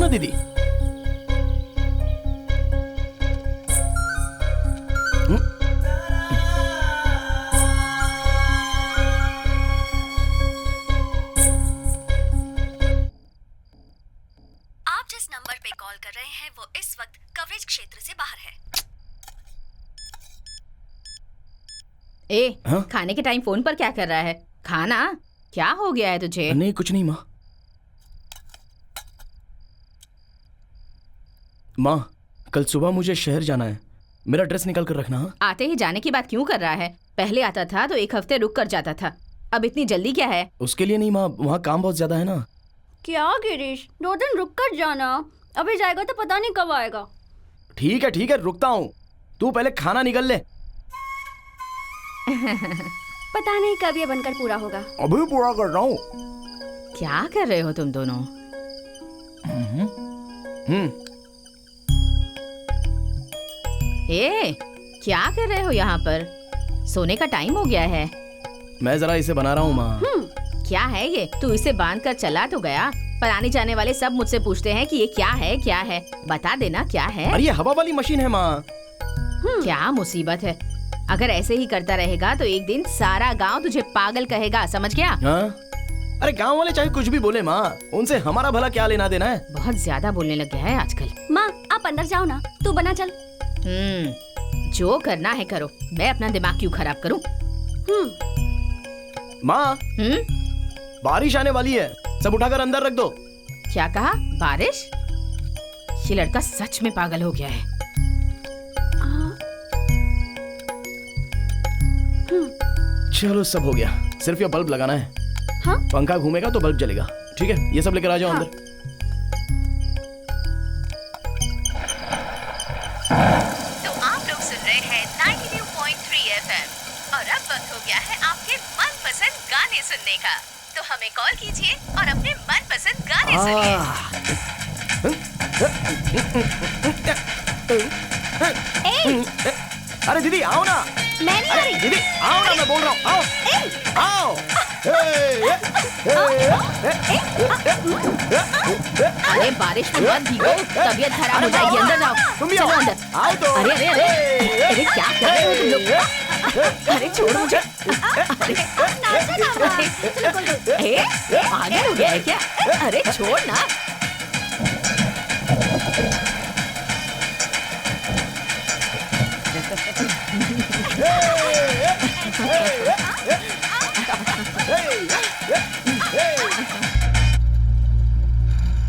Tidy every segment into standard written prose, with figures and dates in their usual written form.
ना दीदी। आप जिस नंबर पे कॉल कर रहे हैं वो इस वक्त कवरेज क्षेत्र से बाहर है। हाँ? खाने के टाइम फोन पर क्या कर रहा है? खाना क्या हो गया है तुझे? नहीं कुछ नहीं माँ। माँ कल सुबह मुझे शहर जाना है, मेरा ड्रेस निकाल कर रखना। हाँ? आते ही जाने की बात क्यों कर रहा है? पहले आता था तो एक हफ्ते रुक कर जाता था, अब इतनी जल्दी क्या है? उसके लिए नहीं माँ, वहाँ काम बहुत ज्यादा है ना। क्या गिरीश, 2 दिन रुक कर जाना, अभी जाएगा तो पता नहीं कब आएगा। ठीक है रुकता हूँ, तू पहले खाना निकल ले। पता नहीं कब ये बनकर पूरा होगा। अभी पूरा कर रहा हूँ। क्या कर रहे हो तुम दोनों? क्या कर रहे हो यहाँ पर? सोने का टाइम हो गया है। मैं जरा इसे बना रहा हूँ माँ। क्या है ये? तू इसे बांध कर चला तो गया, पर आने जाने वाले सब मुझसे पूछते हैं कि ये क्या है, बता देना क्या है। अरे ये हवा वाली मशीन है माँ। क्या मुसीबत है, अगर ऐसे ही करता रहेगा तो एक दिन सारा गांव तुझे पागल कहेगा, समझ गया? हाँ? अरे गांव वाले चाहे कुछ भी बोले माँ, उनसे हमारा भला क्या लेना देना है। बहुत ज्यादा बोलने लग गया है आजकल। माँ आप अंदर जाओ ना, तू बना चल। जो करना है करो, मैं अपना दिमाग क्यों खराब करूं? माँ बारिश आने वाली है, सब उठाकर अंदर रख दो। क्या कहा? बारिश? ये लड़का सच में पागल हो गया है। चलो सब हो गया, सिर्फ ये बल्ब लगाना है। हाँ? पंखा घूमेगा तो बल्ब जलेगा। ठीक है, ये सब लेकर आ जाओ अंदर। तो आप लोग सुन रहे हैं 92.3 FM और अब वक्त हो गया है आपके मनपसंद गाने सुनने का। तो हमें कॉल कीजिए और अपने मनपसंद गाने सुनिए। अरे दीदी आओ ना। मैं नहीं आ रही। दीदी आओ ना, मैं बोल रहा हूँ, आओ। अरे बारिश में मत भीगो, तबीयत खराब हो जाएगी। अंदर जाओ, तुम भी चलो आओ। अंदर। आओ तो। अरे क्या कर रहे हो तुम लोग? अरे छोड़ो मुझे। पागल हो गया है क्या? अरे छोड़ ना।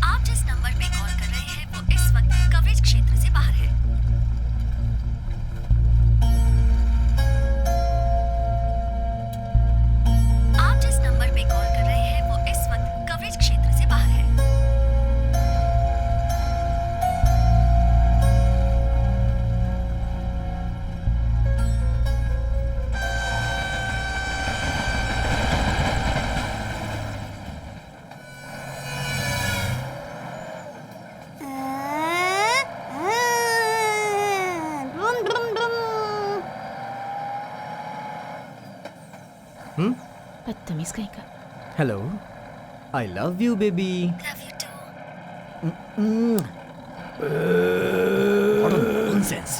आप जिस नंबर पे कॉल कर रहे हैं वो इस वक्त कवरेज क्षेत्र से बाहर है। आप जिस नंबर पे कॉल कर रहे हैं वो इस वक्त कवरेज क्षेत्र से बाहर है। बदतमीज कहीं का। Hello, I love you baby. Love you too. What a nonsense.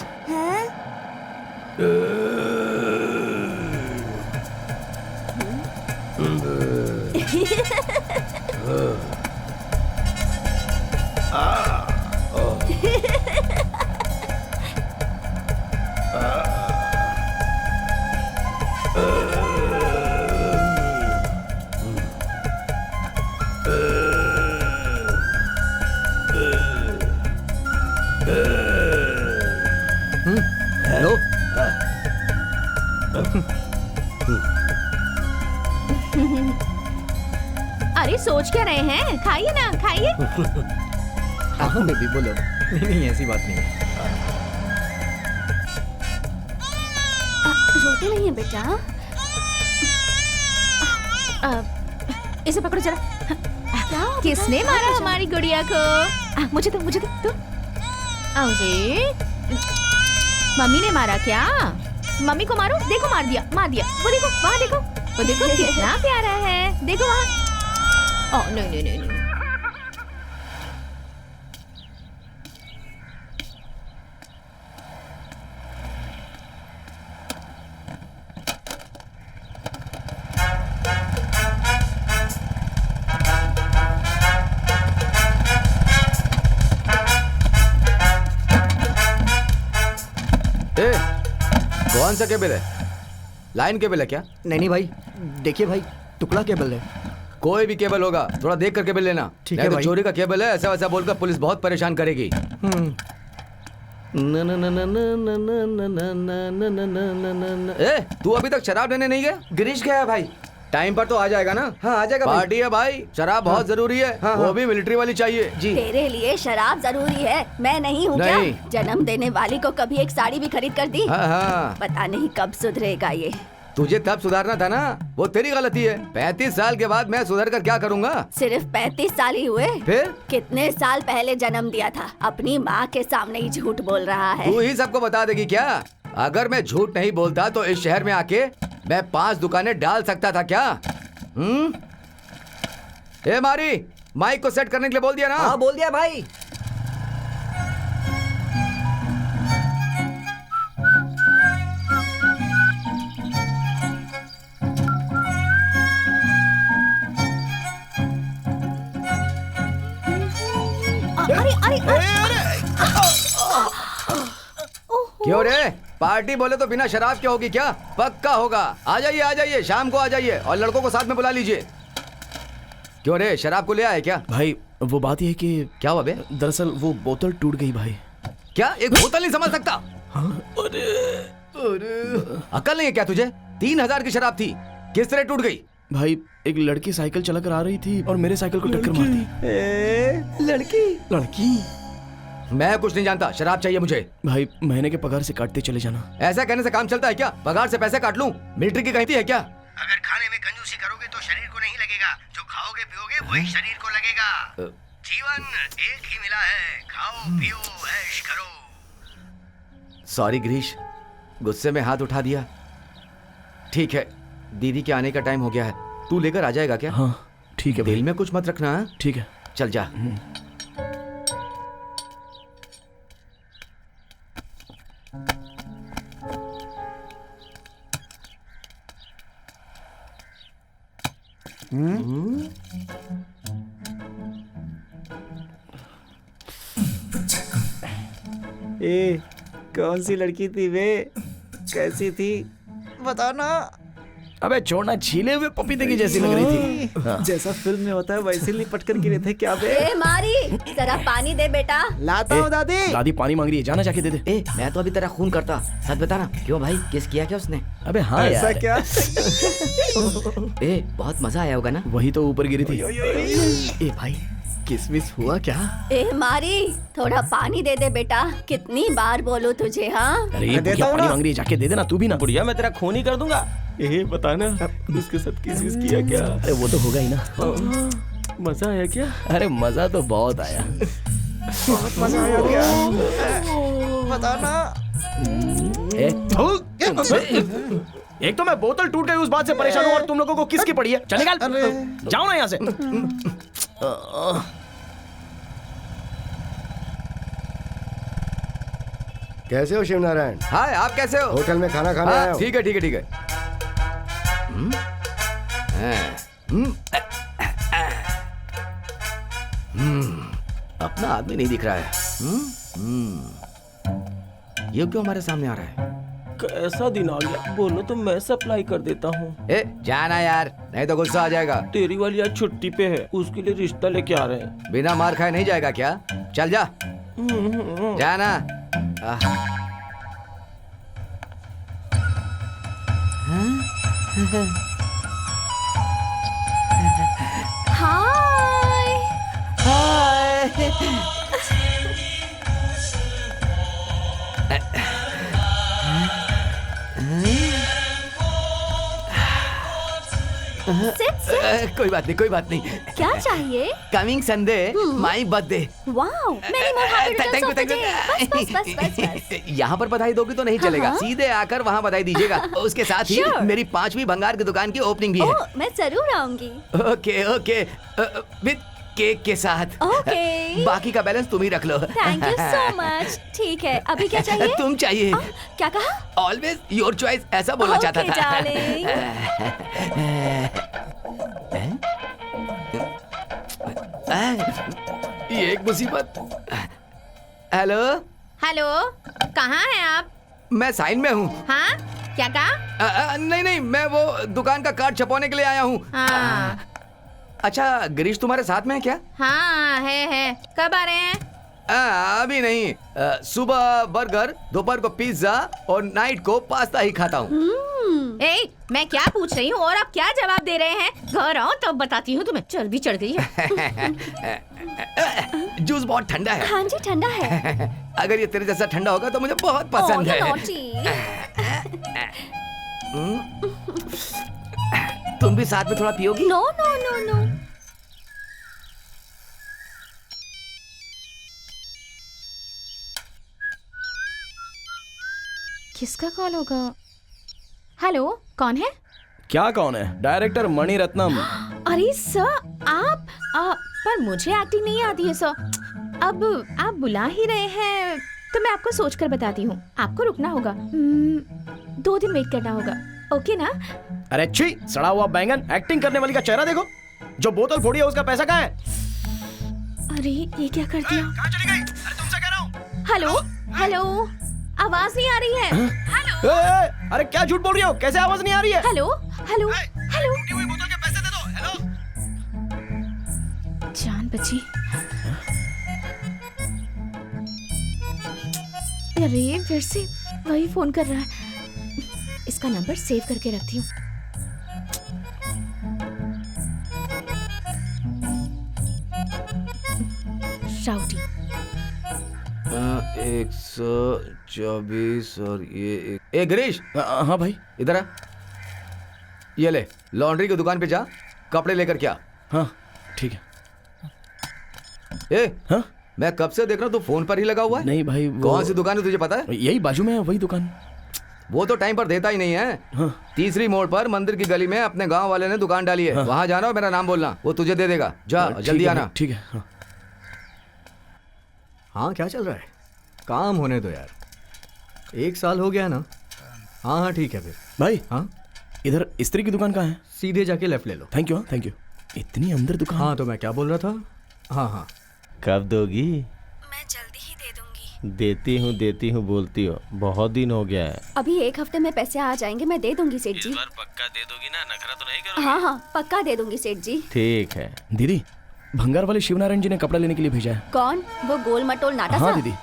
Hello, अरे सोच क्या रहे हैं? खाइए ना, खाइए। हाँ बेबी बोलो। नहीं ऐसी बात नहीं है। रोते नहीं है बेटा। इसे पकड़ो जरा। क्या किसने मारा हमारी गुड़िया को? मुझे दो, मुझे दो। अरे मम्मी ने मारा क्या? मम्मी को मारो। देखो मार दिया, मार दिया। वो देखो, वहाँ देखो, वो देखो कितना प्यारा है। देखो वहाँ। ओह नहीं नहीं नहीं नहीं। कौन सा केबल है? लाइन केबल है क्या? नहीं भाई, देखिए भाई, टुकड़ा केबल है। कोई भी केबल होगा, थोड़ा देख कर केबल लेना। ठीक नहीं है तो भाई। चोरी का केबल है ऐसा वैसा बोलकर पुलिस बहुत परेशान करेगी। ए, तू अभी तक शराब लेने नहीं गया? गिरीश गया भाई। टाइम पर तो आ जाएगा ना? हाँ आ जाएगा भाई। पार्टी है भाई, शराब बहुत जरूरी है। हाँ, वो हाँ। भी मिलिट्री वाली चाहिए। जी। तेरे लिए शराब जरूरी है, मैं नहीं हूँ क्या? नहीं। जन्म देने वाली को कभी एक साड़ी भी खरीद कर दी? हाँ हाँ, पता नहीं कब सुधरेगा ये। तुझे तब सुधारना था ना, वो तेरी गलती है। 35 साल के बाद मैं सुधर कर क्या करूँगा? सिर्फ 35 साल ही हुए? फिर कितने साल पहले जन्म दिया था? अपनी माँ के सामने ही झूठ बोल रहा है। तू ही सबको बता देगी क्या? अगर मैं झूठ नहीं बोलता तो इस शहर में आके मैं 5 दुकानें डाल सकता था क्या? ए मारी, माइक को सेट करने के लिए बोल दिया ना? हाँ बोल दिया भाई। अरे अरे क्यों रे? पार्टी बोले तो बिना शराब के होगी क्या? पक्का होगा। आ जाइए, शाम को आ जाइए और लड़कों को साथ में बुला लीजिए। क्यों रे, शराब को ले आए क्या? भाई वो बात ये है कि क्या हुआ बे? दरअसल वो बोतल टूट गई भाई। क्या एक बोतल नहीं संभाल सकता? अकल नहीं है क्या तुझे? 3000 की शराब थी, किस तरह टूट गई? भाई एक लड़की साइकिल चलाकर आ रही थी और मेरे साइकिल को टक्कर मार दी। लड़की? मैं कुछ नहीं जानता, शराब चाहिए मुझे। भाई महीने के पगार से काटते चले जाना। ऐसा कहने से काम चलता है क्या? पगार से पैसे काट लूं? मिलिट्री की कहती है क्या? अगर खाने में कंजूसी करोगे तो शरीर को नहीं लगेगा, जो खाओगे पियोगे वही शरीर को लगेगा। जीवन एक ही मिला है, खाओ पियो ऐश करो। सॉरी गिरीश, गुस्से में हाथ उठा दिया। ठीक है, दीदी के आने का टाइम हो गया है, तू लेकर आ जाएगा क्या? हाँ ठीक है दिल भाई। में कुछ मत रखना। हाँ? ठीक है। चल जा। ए, कौन सी लड़की थी वे? कैसी थी? बता ना। अबे छोड़ना, छीले हुए पपीते की जैसी लग रही थी। हाँ। जैसा फिल्म में होता है वैसे लिपट कर गिरे थे क्या बे? ए मारी, जरा पानी दे बेटा। लाता हूँ दादी। दादी पानी मांग रही है, जाना जाके दे दे। ए, मैं तो अभी तेरा खून करता। सच बता ना, क्यों भाई, किस किया क्या उसने? अबे हाँ ऐसा यार। क्या? ए, बहुत मजा आया होगा ना? वही तो ऊपर गिरी थी। ए भाई, किसमिस हुआ क्या? ए मारी, थोड़ा पानी दे दे बेटा। कितनी बार बोलूं तुझे? हाँ अरे ये देता बुढ़िया हूँ पानी ना। मांग रही है, जाके दे देना। तू भी ना। बुढ़िया मैं तेरा खून ही कर दूंगा। ए बताना उसके साथ किस किया क्या? अरे वो तो होगा ही ना। मजा आया क्या? अरे मजा तो बहुत आया। मजा आया क्या? बता ना। एक तो मैं बोतल टूट गई उस बात से परेशान हूँ और तुम लोगों को किसकी पड़ी है? चल निकाल, जाओ ना यहाँ से। कैसे हो शिव नारायण? हाय, आप कैसे हो? होटल में खाना खाने आया हाँ, हो? ठीक है ठीक है ठीक है। अपना आदमी नहीं दिख रहा है। ये क्यों हमारे सामने आ रहा है? कैसा दिन आ गया? बोलो तो मैं सप्लाई कर देता हूँ। ए, जाना यार, नहीं तो गुस्सा आ जाएगा। तेरी वाली आज छुट्टी पे है, उसके लिए रिश्ता लेके आ रहे हैं। बिना मार खाए नहीं जाएगा क्या? चल जा, जाना। हाय। Sit, sit. कोई बात नहीं, कोई बात नहीं। क्या चाहिए? Coming Sunday my birthday. Wow, many more happy returns thank you of the thank day. बस बस बस। यहाँ पर बधाई दोगी तो नहीं चलेगा, सीधे आकर वहाँ बधाई दीजिएगा। उसके साथ ही Sure. मेरी 5वीं भंगार की दुकान की ओपनिंग भी है। ओह, मैं जरूर आऊंगी। ओके ओके, विद केक के साथ। ओके। बाकी का बैलेंस तुम ही रख लो। Thank you so much. ठीक है, अभी क्या चाहिए? तुम चाहिए। क्या कहा? ऑलवेज योर चॉइस, ऐसा बोलना चाहता Okay, था। darling. ये एक मुसीबत। हेलो, हेलो, कहाँ हैं आप? मैं साइन में हूँ। हाँ क्या कहा? नहीं नहीं, मैं वो दुकान का कार्ड छपवाने के लिए आया हूँ। हाँ अच्छा, गिरीश तुम्हारे साथ में है क्या? हाँ है। कब आ रहे हैं? अभी नहीं। सुबह बर्गर, दोपहर को पिज्जा और नाइट को पास्ता ही खाता हूँ। ए, मैं क्या पूछ रही हूँ और आप क्या जवाब दे रहे हैं? घर आओ तब बताती हूँ तुम्हें। चर्बी चढ़ गई है। जूस बहुत ठंडा है। हाँ जी ठंडा है। अगर ये तेरे जैसा ठंडा होगा तो मुझे बहुत पसंद Oh, है। you naughty. तुम भी साथ में थोड़ा पियोगी? No, no, no, no. किसका कॉल होगा? हेलो, कौन है? क्या कौन है? डायरेक्टर मणि रत्नम। अरे सर आप पर मुझे एक्टिंग नहीं आती है सर। अब आप बुला ही रहे हैं तो मैं आपको सोचकर बताती हूँ। आपको रुकना होगा। 2 दिन वेट करना होगा। ओके ना? अरे छी, सड़ा हुआ बैंगन। एक्टिंग करने वाली का चेहरा देखो। जो बोतल फोड़ी है उसका पैसा कहाँ है? अरे ये क्या कर दिया? कहाँ चली गई? अरे तुमसे कह रहा हूँ। हेलो हेलो, आवाज नहीं आ रही है। हेलो अरे क्या झूठ बोल रही हो? कैसे आवाज नहीं आ रही है? Hello hello hello. टूटी हुई बोतल के पैसे दे दो। हेलो। जान बची। अरे फिर से वही फोन कर रहा है। इसका नंबर सेव करके रखती हूँ। राउडी। 124 और ये एक। गिरीश। हाँ भाई। इधर आ। ये ले, लॉन्ड्री की दुकान पे जा, कपड़े लेकर क्या। हाँ ठीक है। हाँ? मैं कब से देख रहा हूँ तू फोन पर ही लगा हुआ है। नहीं भाई कौन सी दुकान है तुझे पता है? यही बाजू में है वही दुकान। वो तो टाइम पर देता ही नहीं है। हाँ। तीसरी मोड़ पर मंदिर की गली में अपने गांव वाले ने दुकान डाली है। वहां जाना और मेरा नाम बोलना, वो तुझे दे देगा। जा जल्दी आना। ठीक है। हाँ। हाँ क्या चल रहा है? काम होने दो यार, 1 साल हो गया ना। हाँ हाँ ठीक है फिर। भाई हाँ इधर इस्त्री की दुकान कहाँ है? सीधे जाके लेफ्ट ले लो। Thank you. Thank you. इतनी अंदर दुकान? हाँ तो मैं क्या बोल रहा था। हाँ हाँ कब दोगी? मैं जल्दी ही दे दूंगी। देती हूँ बोलती हो। बहुत दिन हो गया है। अभी 1 हफ्ते में पैसे आ जाएंगे, मैं दे दूंगी सेठ जी। पक्का दे दोगी ना? नखरा तो नहीं करोगी? हाँ हाँ पक्का दे दूंगी सेठ जी। ठीक है। दीदी, भंगार वाले शिवनारायण जी ने कपड़ा लेने के लिए भेजा है। कौन? वो गोल मटोल नाटा सा? हाँ दीदी।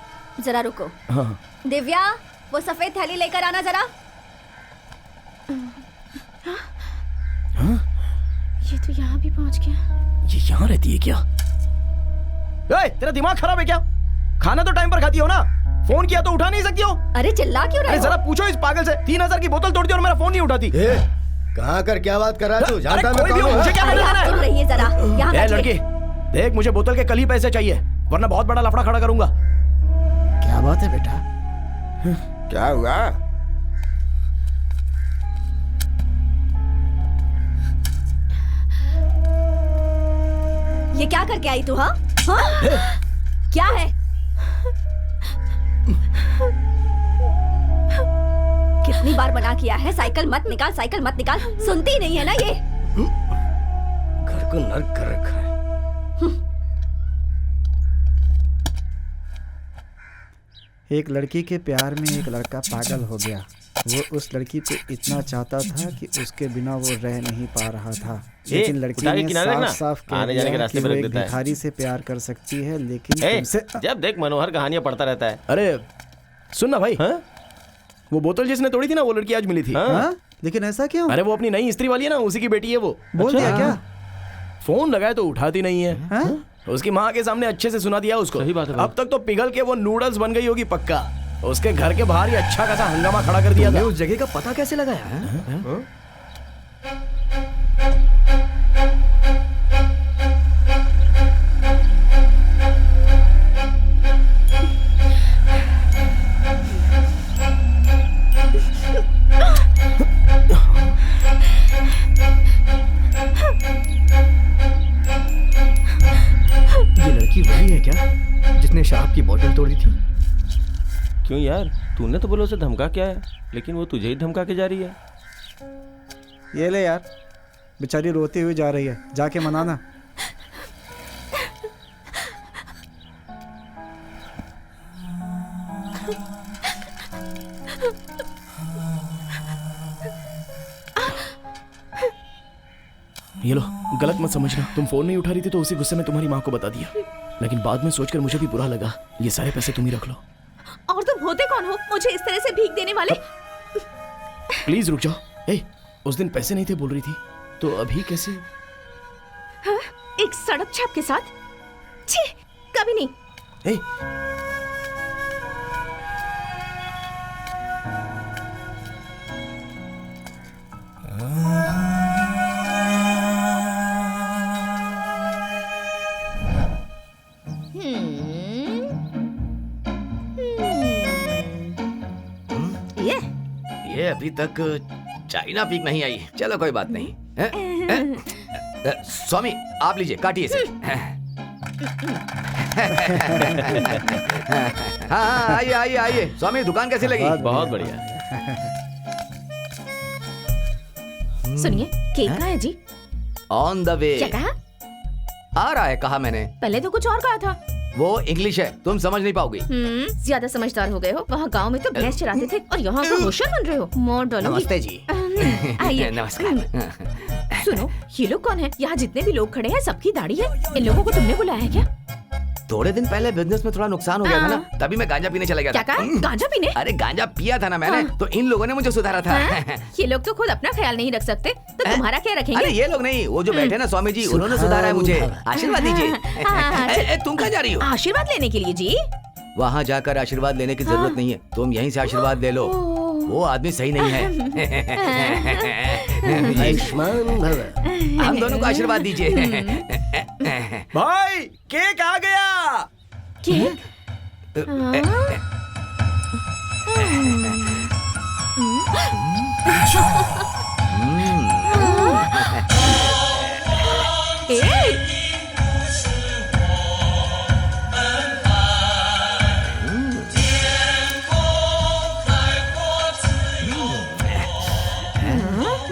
जरा रुको। हाँ। दिव्या, वो सफेद थैली लेकर आना जरा। हाँ? ये तो यहाँ भी पहुँच गया। ये यहाँ रहती है क्या? तेरा दिमाग खराब है क्या? खाना तो टाइम पर खाती हो ना? फोन किया तो उठा नहीं सकती हो? अरे चिल्ला क्यों रहे हो? जरा पूछो इस पागल से। 3000 की बोतल तोड़ती और मेरा फोन नहीं उठाती। कहाँ कर क्या बात कर रहा है तू? जानता कोई भी हो, मुझे क्या अरे करना आप है? चुप रहिए जरा। यहाँ बैठिए। लड़की देख, मुझे बोतल के कल ही पैसे चाहिए वरना बहुत बड़ा लफड़ा खड़ा करूंगा। क्या बात है बेटा? क्या हुआ? ये क्या करके आई तू? हाँ क्या है? कितनी बार मना किया है, साइकिल मत निकाल, साइकिल मत निकाल। सुनती नहीं है ना ये। घर को नर्क कर रखा है। एक लड़की के प्यार में एक लड़का पागल हो गया। वो उस लड़की को इतना चाहता था कि उसके बिना वो रह नहीं पा रहा था। लेकिन लड़की ने साफ साफ कह दिया कि वो एक भिखारी से प्यार कर सकती है, लेकिन तुमसे। जब देख मनोहर कहानियां पढ़ता रहता है। अरे सुन ना भाई। हाँ? वो बोतल जिसने तोड़ी थी ना, वो लड़की आज मिली थी। हाँ? लेकिन ऐसा क्यों? अरे वो अपनी नई इस्त्री वाली है ना, उसी की बेटी है वो। बोल दिया क्या? फोन लगाए तो उठाती नहीं है। हाँ? उसकी माँ के सामने अच्छे से सुना दिया उसको। सही बात है। अब तक तो पिघल के वो नूडल्स बन गई होगी पक्का। उसके घर के बाहर ही अच्छा खासा हंगामा खड़ा कर दिया था। उस जगह का पता कैसे लगाया है? ये लड़की वही है क्या जिसने शराब की बोतल तोड़ी थी? क्यों यार, तूने तो बोला उसे धमका क्या है, लेकिन वो तुझे ही धमका के जा रही है। ये ले यार, बेचारी रोती हुई जा रही है, जाके मनाना। ये लो, गलत मत समझना। तुम फोन नहीं उठा रही थी तो उसी गुस्से में तुम्हारी माँ को बता दिया, लेकिन बाद में सोचकर मुझे भी बुरा लगा। ये सारे पैसे तुम ही रख लो। और तुम होते कौन हो मुझे इस तरह से भीख देने वाले? प्लीज रुक जाओ। ए, उस दिन पैसे नहीं थे बोल रही थी, तो अभी कैसे? हाँ? एक सड़क छाप के साथ? छी, कभी नहीं। ए, ये अभी तक चाइना पीक नहीं आई। चलो कोई बात नहीं। स्वामी आप लीजिए, काटिए इसे। हाँ, आइए आइए आइए। स्वामी दुकान कैसी लगी? बहुत बढ़िया। सुनिए, केक कहाँ है जी? On the way. क्या कहा? आ रहा है कहा मैंने। पहले तो कुछ और कहा था। वो इंग्लिश है, तुम समझ नहीं पाओगी। ज्यादा समझदार हो गए हो। वहाँ गांव में तो भैंस चराते थे और यहाँ तो होशियार बन रहे हो। मोर डालूंगी। नमस्ते जी। आइए। नमस्कार। सुनो, ये लोग कौन है? यहाँ जितने भी लोग खड़े हैं सबकी दाढ़ी है। इन लोगों को तुमने बुलाया है क्या? थोड़े दिन पहले बिजनेस में थोड़ा नुकसान हो गया था ना, तभी मैं गांजा पीने चला गया था। क्या कहा? गांजा पीने? अरे गांजा पिया था ना मैंने, तो इन लोगों ने मुझे सुधारा था। ये लोग तो खुद अपना ख्याल नहीं रख सकते, तो तुम्हारा क्या रखेंगे? अरे ये लोग नहीं, वो जो बैठे ना स्वामी जी, उन्होंने सुधारा है मुझे। आशीर्वाद दीजिए। तुम कहाँ जा रही हो? आशीर्वाद लेने के लिए जी। वहाँ जाकर आशीर्वाद लेने की जरूरत नहीं है, तुम यहीं से आशीर्वाद ले लो। वो आदमी सही नहीं है। आयुष्मान भव। हम दोनों को आशीर्वाद दीजिए। भाई केक आ गया। Cake?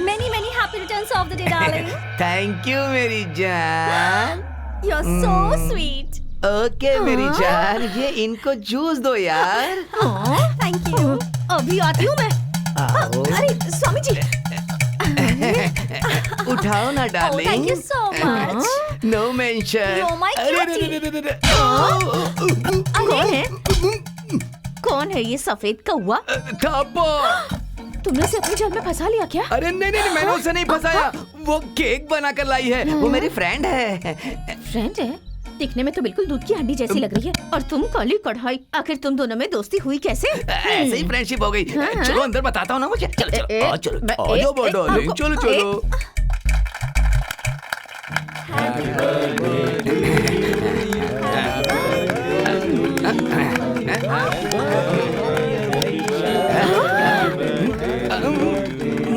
Many happy returns of the day, darling. Thank you मेरी जान। You're so sweet. ओके मेरी जान, ये इनको जूस दो यार। Thank you. अभी आती हूँ मैं। अरे स्वामी जी। उठाओ ना darling. Thank you so much. No mention. You're my cutie. कौन है? कौन है ये सफेद कौवा? कापो। तुमने उसे अपनी जाल में फंसा लिया क्या? अरे नहीं नहीं, मैंने उसे नहीं फंसाया। वो केक बनाकर लाई है, वो मेरी फ्रेंड है। फ्रेंड है? दिखने में तो बिल्कुल दूध की हड्डी जैसी लग रही है। और तुम काली कढ़ाई। आखिर तुम दोनों में दोस्ती हुई कैसे? ऐसे ही फ्रेंडशिप हो गई। चलो अंदर बताता हूँ ना मुझे। चलो चलो आ चलो आ जाओ डार्लिंग, चलो चलो।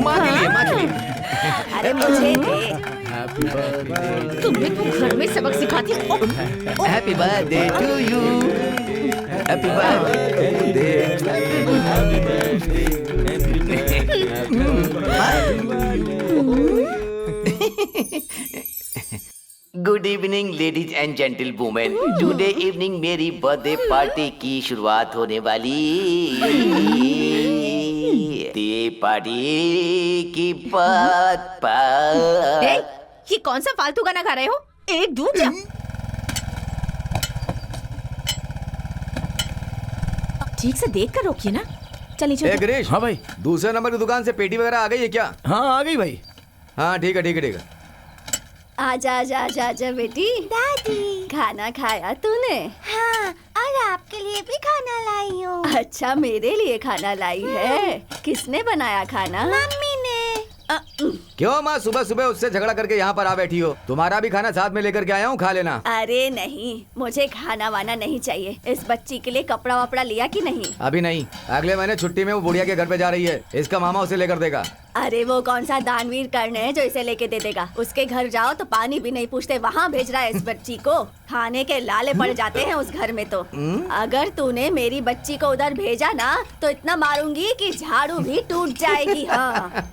माँ के लिए। अरे मुझे दे। तुमने तो घर में सबक सिखाती हो। Happy birthday to you. Happy birthday. Good evening ladies and gentle women. Today evening मेरी बर्थडे पार्टी की शुरुआत होने वाली। पार्टी की बात ये कौन सा फालतू गाना गा रहे हो? एक दूध जा। ठीक से देख कर रोकिए ना। चलिए चलिए। गिरीश। हाँ भाई। दूसरे नंबर की दुकान से पेटी वगैरह आ गई है क्या? हाँ आ गई भाई। हाँ ठीक है ठीक है ठीक है। आजा आजा आजा आजा बेटी। दादी, खाना खाया तूने? हाँ, और आपके लिए भी खाना लाई हूँ। अच्छा, मेरे लिए खाना लाई है? किसने बनाया खाना? मम्मी ने। क्यों माँ, सुबह सुबह उससे झगड़ा करके यहाँ पर आ बैठी हो? तुम्हारा भी खाना साथ में लेकर के आया हूँ, खा लेना। अरे नहीं, मुझे खाना वाना नहीं चाहिए। इस बच्ची के लिए कपड़ा वपड़ा लिया कि नहीं? अभी नहीं, अगले महीने छुट्टी में वो बुढ़िया के घर पे जा रही है। इसका मामा उसे लेकर देगा। अरे वो कौन सा दानवीर कर्ण है जो इसे लेके दे देगा? उसके घर जाओ तो पानी भी नहीं पूछते, वहाँ भेज रहा है इस बच्ची को। खाने के लाले पड़ जाते हैं उस घर में तो। अगर तूने मेरी बच्ची को उधर भेजा ना तो इतना मारूंगी कि झाड़ू भी टूट जाएगी। हाँ।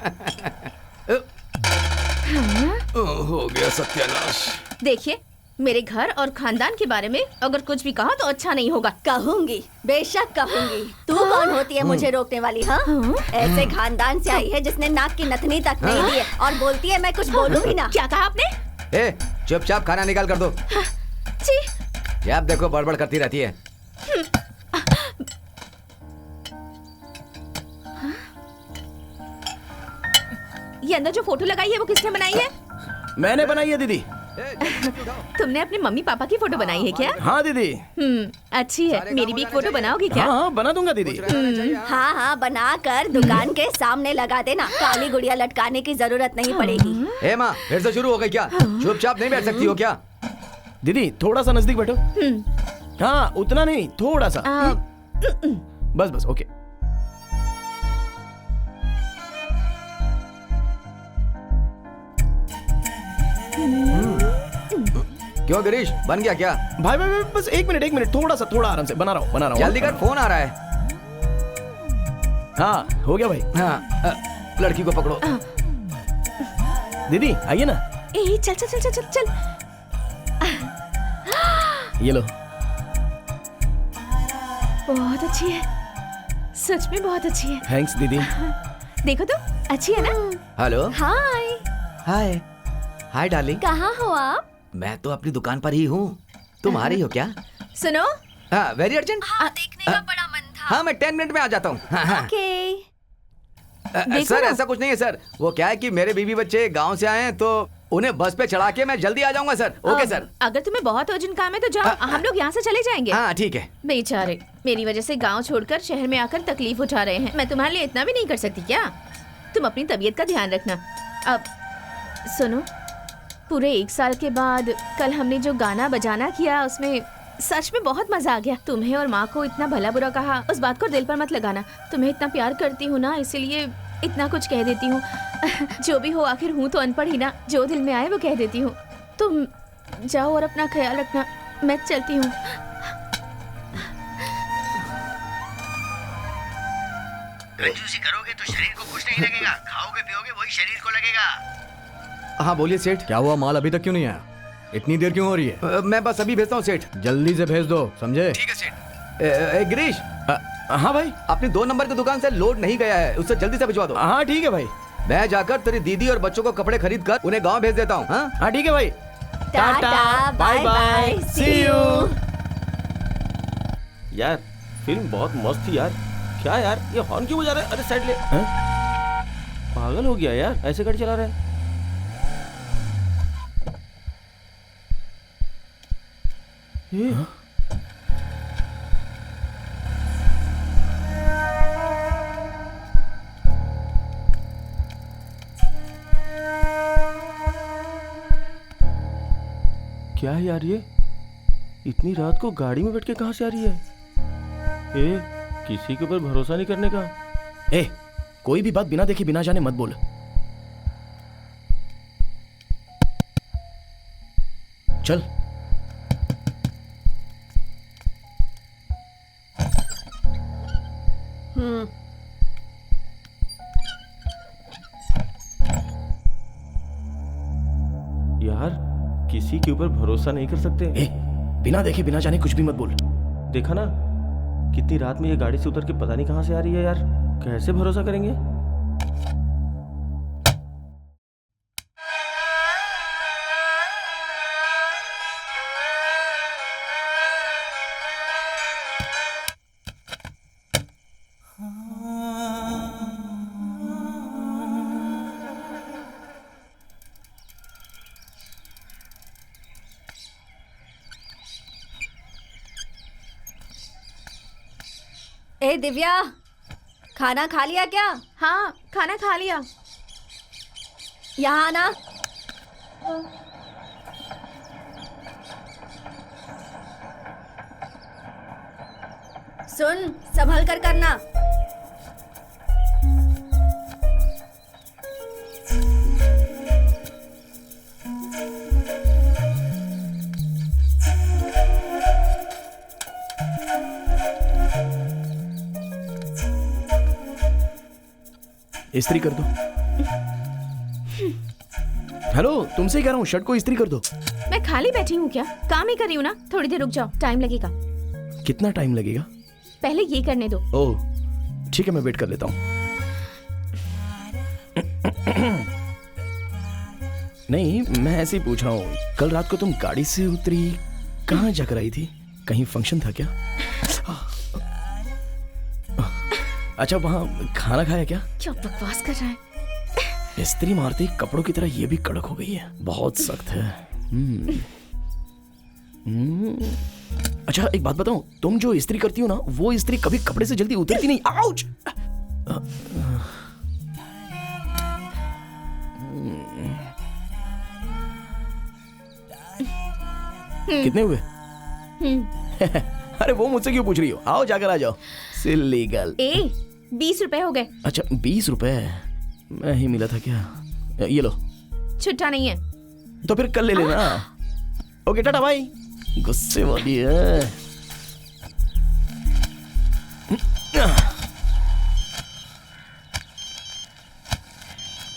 हो गया सत्यानाश। देखिए, मेरे घर और खानदान के बारे में अगर कुछ भी कहा तो अच्छा नहीं होगा। कहूंगी, बेशक कहूंगी। तू कौन होती है मुझे रोकने वाली? हाँ, ऐसे खानदान से आई है जिसने नाक की नथनी तक नहीं दी है और बोलती है मैं कुछ बोलूंगी ना। क्या कहा आपने? ए, चुपचाप खाना निकाल कर दो। जी। जब देखो बड़बड़ करती रहती है। ये अंदर जो फोटो लगाई है वो किसने बनाई है? मैंने बनाई है दीदी। तुमने अपने मम्मी पापा की फोटो बनाई है क्या? हाँ दीदी। अच्छी है। मेरी भी एक फोटो बनाओगी क्या? हाँ बना दूंगा दीदी। हाँ हाँ, बना कर दुकान के सामने लगा देना। काली गुड़िया लटकाने की जरूरत नहीं पड़ेगी। ए माँ, फिर से शुरू हो गई क्या? चुपचाप नहीं बैठ सकती हो क्या? दीदी थोड़ा सा नजदीक बैठो। हाँ उतना नहीं, थोड़ा सा। बस बस, ओके। क्यों गिरीश, बन गया क्या? भाई भाई बस एक मिनट, थोड़ा आराम से बना रहा हूँ। जल्दी कर, फोन आ रहा है। हाँ हो गया भाई। हाँ, लड़की को पकड़ो। दीदी आइए ना। ए, चल चल चल चल चल। ये लो। बहुत अच्छी है, सच में बहुत अच्छी है। थैंक्स दीदी। देखो तो अच्छी है ना? हेलो। हाय। हाय हाय डार्लिंग। कहाँ हो आप? मैं तो अपनी दुकान पर ही हूँ। तुम आ रही हो क्या? सुनो। हाँ, वेरी अर्जेंट। हाँ, देखने का बड़ा मन था। हाँ, मैं 10 मिनट में आ जाता हूँ। ओके। सर ऐसा कुछ नहीं है सर। वो क्या है कि मेरे बीवी बच्चे गांव से आए हैं तो उन्हें बस पे चढ़ा के मैं जल्दी आ जाऊंगा सर। Okay sir. अगर तुम्हें बहुत अर्जेंट काम है तो जाओ, हम लोग यहाँ से चले जाएंगे। हाँ ठीक है। बेचारे मेरी वजह से गांव छोड़कर शहर में आकर तकलीफ उठा रहे हैं। मैं तुम्हारे लिए इतना भी नहीं कर सकती क्या? तुम अपनी तबीयत का ध्यान रखना। अब सुनो, पूरे 1 साल के बाद कल हमने जो गाना बजाना किया उसमें सच में बहुत मजा आ गया। तुम्हें और माँ को इतना भला बुरा कहा, उस बात को दिल पर मत लगाना। तुम्हें इतना प्यार करती हूँ ना, इसलिए इतना कुछ कह देती हूँ। जो भी हो, आखिर हूँ तो अनपढ़ ही ना। जो दिल में आए वो कह देती हूँ। तुम जाओ और अपना ख्याल रखना। मैं चलती हूँ। कंजूसी करोगे तो शरीर को कुछ नहीं लगेगा, खाओगे पियोगे वही शरीर को लगेगा। हाँ बोलिए सेठ। क्या हुआ, माल अभी तक क्यों नहीं आया? इतनी देर क्यों हो रही है? मैं बस अभी भेजता हूँ सेठ। जल्दी से भेज दो, समझे? ठीक है सेठ। गिरीश। हाँ भाई। अपनी 2 नंबर की दुकान से लोड नहीं गया है, उससे जल्दी से भिजवा दो। हाँ ठीक है भाई। मैं जाकर तेरी दीदी और बच्चों को कपड़े खरीद कर उन्हें गाँव भेज देता हूँ। हाँ ठीक है भाई। Tata bye bye, see you. यार फिल्म बहुत मस्त थी यार। क्या यार ये हॉर्न क्यों बजा रहा है? अरे साइड ले। पागल हो गया यार, ऐसे गाड़ी चला रहा है। क्या है यार ये? इतनी रात को गाड़ी में बैठ के कहां से आ रही है? ए, किसी के ऊपर भरोसा नहीं करने का। ए, कोई भी बात बिना देखे बिना जाने मत बोल। चल। यार किसी के ऊपर भरोसा नहीं कर सकते। ए, बिना देखे बिना जाने कुछ भी मत बोल। देखा ना कितनी रात में ये गाड़ी से उतर के पता नहीं कहां से आ रही है यार। कैसे भरोसा करेंगे? ए दिव्या, खाना खा लिया क्या? हाँ खाना खा लिया। यहाँ आना। सुन, संभल कर करना। इस्त्री कर दो। हेलो, तुमसे कह रहा हूँ, शर्ट को इस्त्री कर दो। मैं मैं खाली बैठी हूँ क्या? काम ही कर रही हूँ ना, थोड़ी देर रुक जाओ, टाइम लगेगा। कितना टाइम लगेगा? पहले ये करने दो। ओह ठीक है, मैं वेट कर लेता हूँ। नहीं, मैं ऐसे ही पूछ रहा हूँ, कल रात को तुम गाड़ी से उतरी कहाँ जाकर आई थी? कहीं फंक्शन था क्या? अच्छा, वहाँ खाना खाया क्या? क्या बकवास कर रहा है? इस्त्री मारते कपड़ों की तरह ये भी कड़क हो गई है, बहुत सख्त है। अच्छा एक बात बताऊं, तुम जो इस्त्री करती हो ना, वो इस्त्री कभी कपड़े से जल्दी उतरती नहीं। आउच! कितने हुए? अरे वो मुझसे क्यों पूछ रही हो? आओ जाकर आ जाओ। सिल्ली गर्ल। 20 रुपए हो गए। अच्छा 20 रुपए? मैं ही मिला था क्या? ये लो। छुट्टा नहीं है तो फिर कल ले लेना। ओके टाटा भाई। गुस्से वाली है।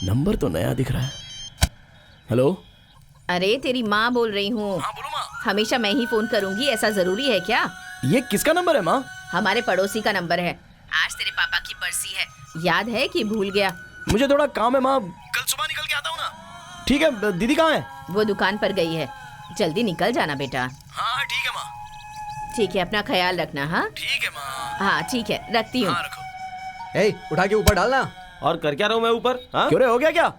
नंबर तो नया दिख रहा है। हेलो। अरे तेरी माँ बोल रही हूँ। हाँ बोलो माँ। हमेशा मैं ही फोन करूंगी, ऐसा जरूरी है क्या? ये किसका नंबर है माँ? हमारे पड़ोसी का नंबर है। आज तेरे पापा की बरसी है, याद है कि भूल गया? मुझे थोड़ा काम है माँ, कल सुबह निकल के आता हूँ ना। ठीक है, दीदी कहाँ है? वो दुकान पर गई है, जल्दी निकल जाना बेटा। हाँ ठीक है माँ। ठीक है, अपना ख्याल रखना। हाँ ठीक है माँ। हाँ ठीक है, रखती हूँ। हाँ रखो। ए, उठा के ऊपर डालना। और कर क्या रहा हूँ मैं ऊपर? क्यों रे, हो गया क्या?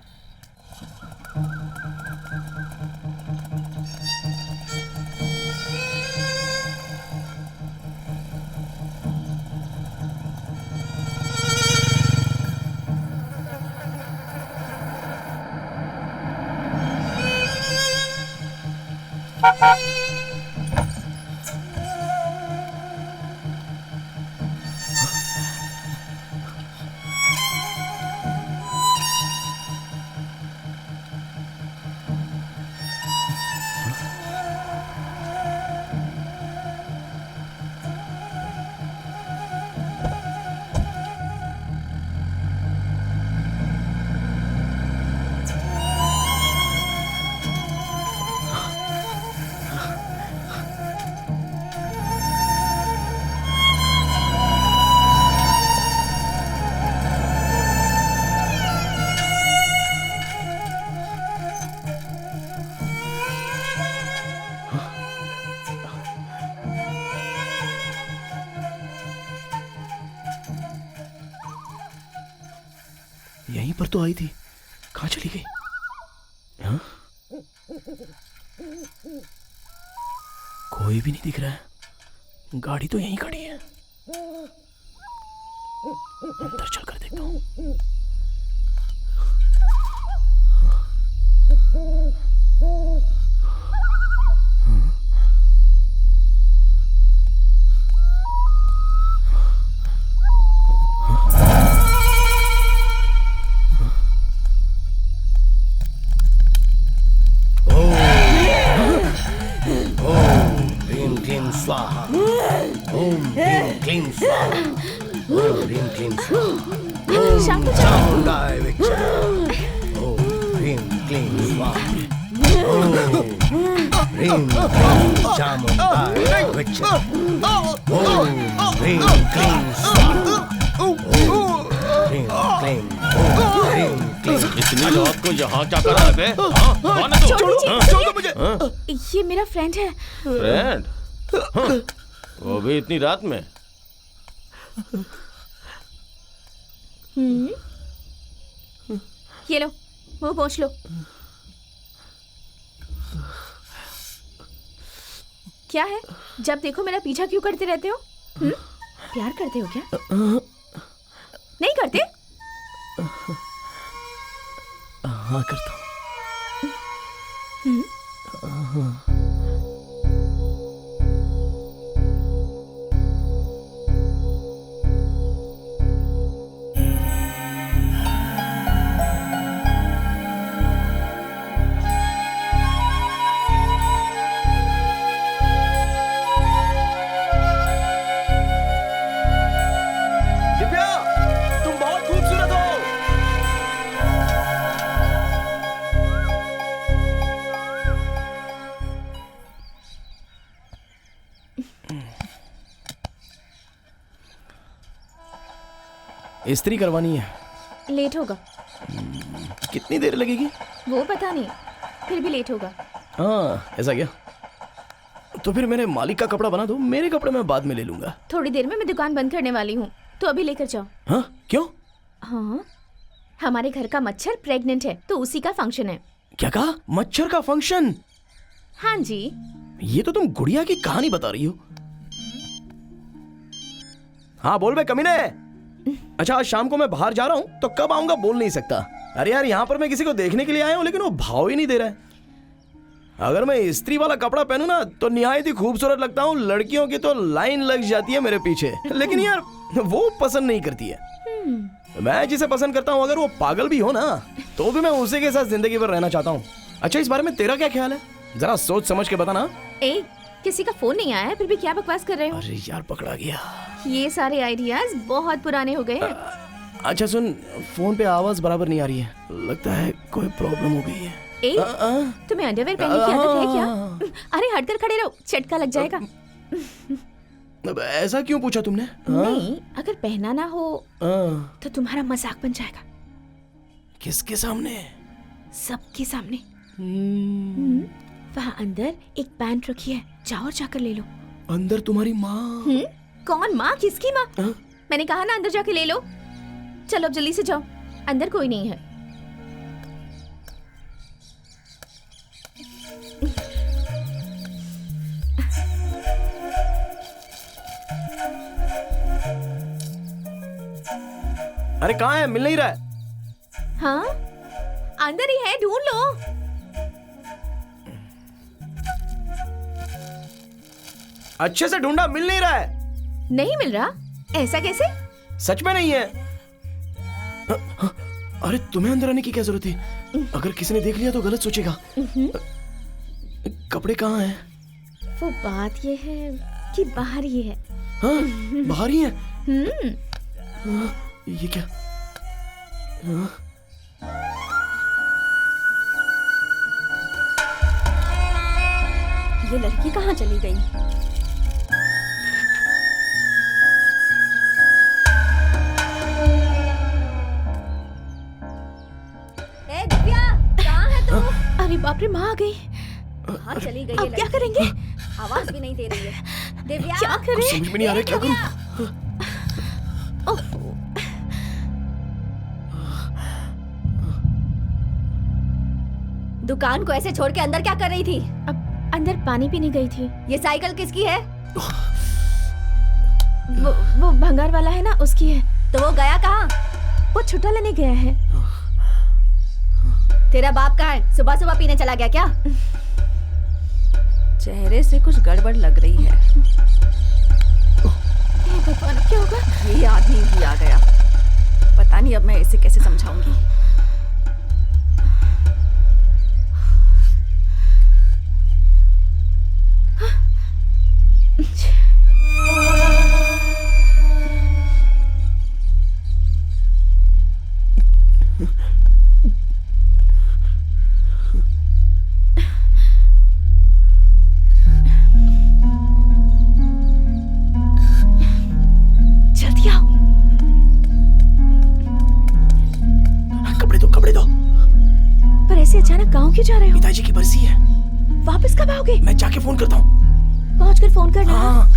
यहीं पर तो आई थी, कहाँ चली गई? हाँ? कोई भी नहीं दिख रहा है, गाड़ी तो यहीं खड़ी है। अंदर चलकर देखता हूँ। स्वाहा ओम ह्रीं क्लीं स्वाहा ओम ह्रीं क्लीं स्वाहा ओम चामुंडाय विच्चे ओम ह्रीं क्लीं स्वाहा ओम ह्रीं क्लीं चामुंडाय विच्चे ओम ह्रीं क्लीं स्वाहा ओम ह्रीं क्लीं ओम ह्रीं क्लीं। इतनी रात को यहाँ क्या कर रहा है बे? हाँ? कौन है तू? छोड़ दो मुझे। ये मेरा फ्रेंड है। फ्रेंड? हाँ, वो भी इतनी रात में? ये लो, वो पोंछ लो। क्या है, जब देखो मेरा पीछा क्यों करते रहते हो? प्यार करते हो क्या? नहीं करते? हाँ करता हूँ। इस्त्री करवानी है। लेट होगा। कितनी देर लगेगी? वो पता नहीं, फिर भी लेट होगा। हाँ, ऐसा क्या? तो फिर मेरे मालिक का कपड़ा बना दो, मेरे कपड़े मैं बाद में ले लूंगा। थोड़ी देर में मैं दुकान बंद करने वाली हूँ, तो अभी लेकर जाओ। हाँ, क्यों? हाँ, हमारे घर का मच्छर प्रेग्नेंट है, तो उसी का फंक्शन है। क्या कहा? मच्छर का फंक्शन? हाँ जी। ये तो तुम गुड़िया की कहानी बता रही हो। हाँ बोल बे कमीने। अच्छा, आज शाम को मैं बाहर जा रहा हूँ, तो कब आऊंगा बोल नहीं सकता। अरे यार, यहाँ पर मैं किसी को देखने के लिए आया हूँ, लेकिन वो भाव ही नहीं दे रहा है। अगर मैं इस्त्री वाला कपड़ा पहनूं ना, तो निहायत ही खूबसूरत लगता हूँ। लड़कियों की तो लाइन लग जाती है मेरे पीछे, लेकिन यार वो पसंद नहीं करती है। मैं जिसे पसंद करता हूँ, अगर वो पागल भी हो ना, तो भी मैं उसी के साथ जिंदगी भर रहना चाहता हूँ। अच्छा, इस बारे में तेरा क्या ख्याल है? जरा सोच समझ के बता ना। ए, किसी का फोन नहीं आया है, फिर भी क्या बकवास कर रहे हो? अरे यार, पकड़ा गया। ये सारे आइडियाज बहुत पुराने हो गए हैं। अच्छा सुन, फोन पे आवाज बराबर नहीं आ रही है, लगता है कोई प्रॉब्लम हो गई है। ए, तुम्हें अंडरवेयर पहनने की आदत है क्या? अरे हटकर खड़े रहो, चटका लग जाएगा। ऐसा क्यों पूछा तुमने? नहीं, अगर पहना ना हो तो तुम्हारा मजाक बन जाएगा। किसके सामने? सबके सामने। वहाँ अंदर एक पैंट रखी है, जाओ और जाकर ले लो। अंदर तुम्हारी माँ? कौन माँ? किसकी माँ? मैंने कहा ना अंदर जाके ले लो। चलो अब जल्दी से जाओ, अंदर कोई नहीं है। अरे कहाँ है? मिल नहीं रहा है। हाँ, अंदर ही है, ढूंढ लो। अच्छे से ढूंढा, मिल नहीं रहा है। नहीं मिल रहा? ऐसा कैसे? सच में नहीं है। अरे तुम्हें अंदर आने की क्या जरूरत थी? अगर किसी ने देख लिया तो गलत सोचेगा। कपड़े कहाँ हैं? वो बात ये है कि बाहर ही है। हाँ, बाहर ही है। ये क्या? ये लड़की कहाँ चली गई? ए दिव्या, कहाँ है तू? अरे बाप रे, माँ आ गई। कहाँ चली गई? अब क्या करेंगे? आवाज भी नहीं दे रही है। दिव्या, क्या करें? समझ में नहीं आ रहा क्या करूं? दुकान को ऐसे छोड़ के अंदर क्या कर रही थी? अब अंदर पानी पीने गई थी। ये साइकिल किसकी है? वो भंगार वाला है ना, उसकी है। तो वो गया कहाँ? वो छुट्टा लेने गया है। तेरा बाप कहाँ है? सुबह सुबह पीने चला गया क्या? चेहरे से कुछ गड़बड़ लग रही है। भगवान, अब क्या होगा? ये आदमी भी आ गया। पता नहीं अब मैं इसे कैसे समझाऊंगी। जल्दी आओ। कपड़े दो। पर ऐसे अचानक गांव क्यों जा रहे हो? पिताजी की बरसी है। वापस कब आओगे? मैं जाके फोन करता हूँ। पहुंचकर फोन करना। हाँ।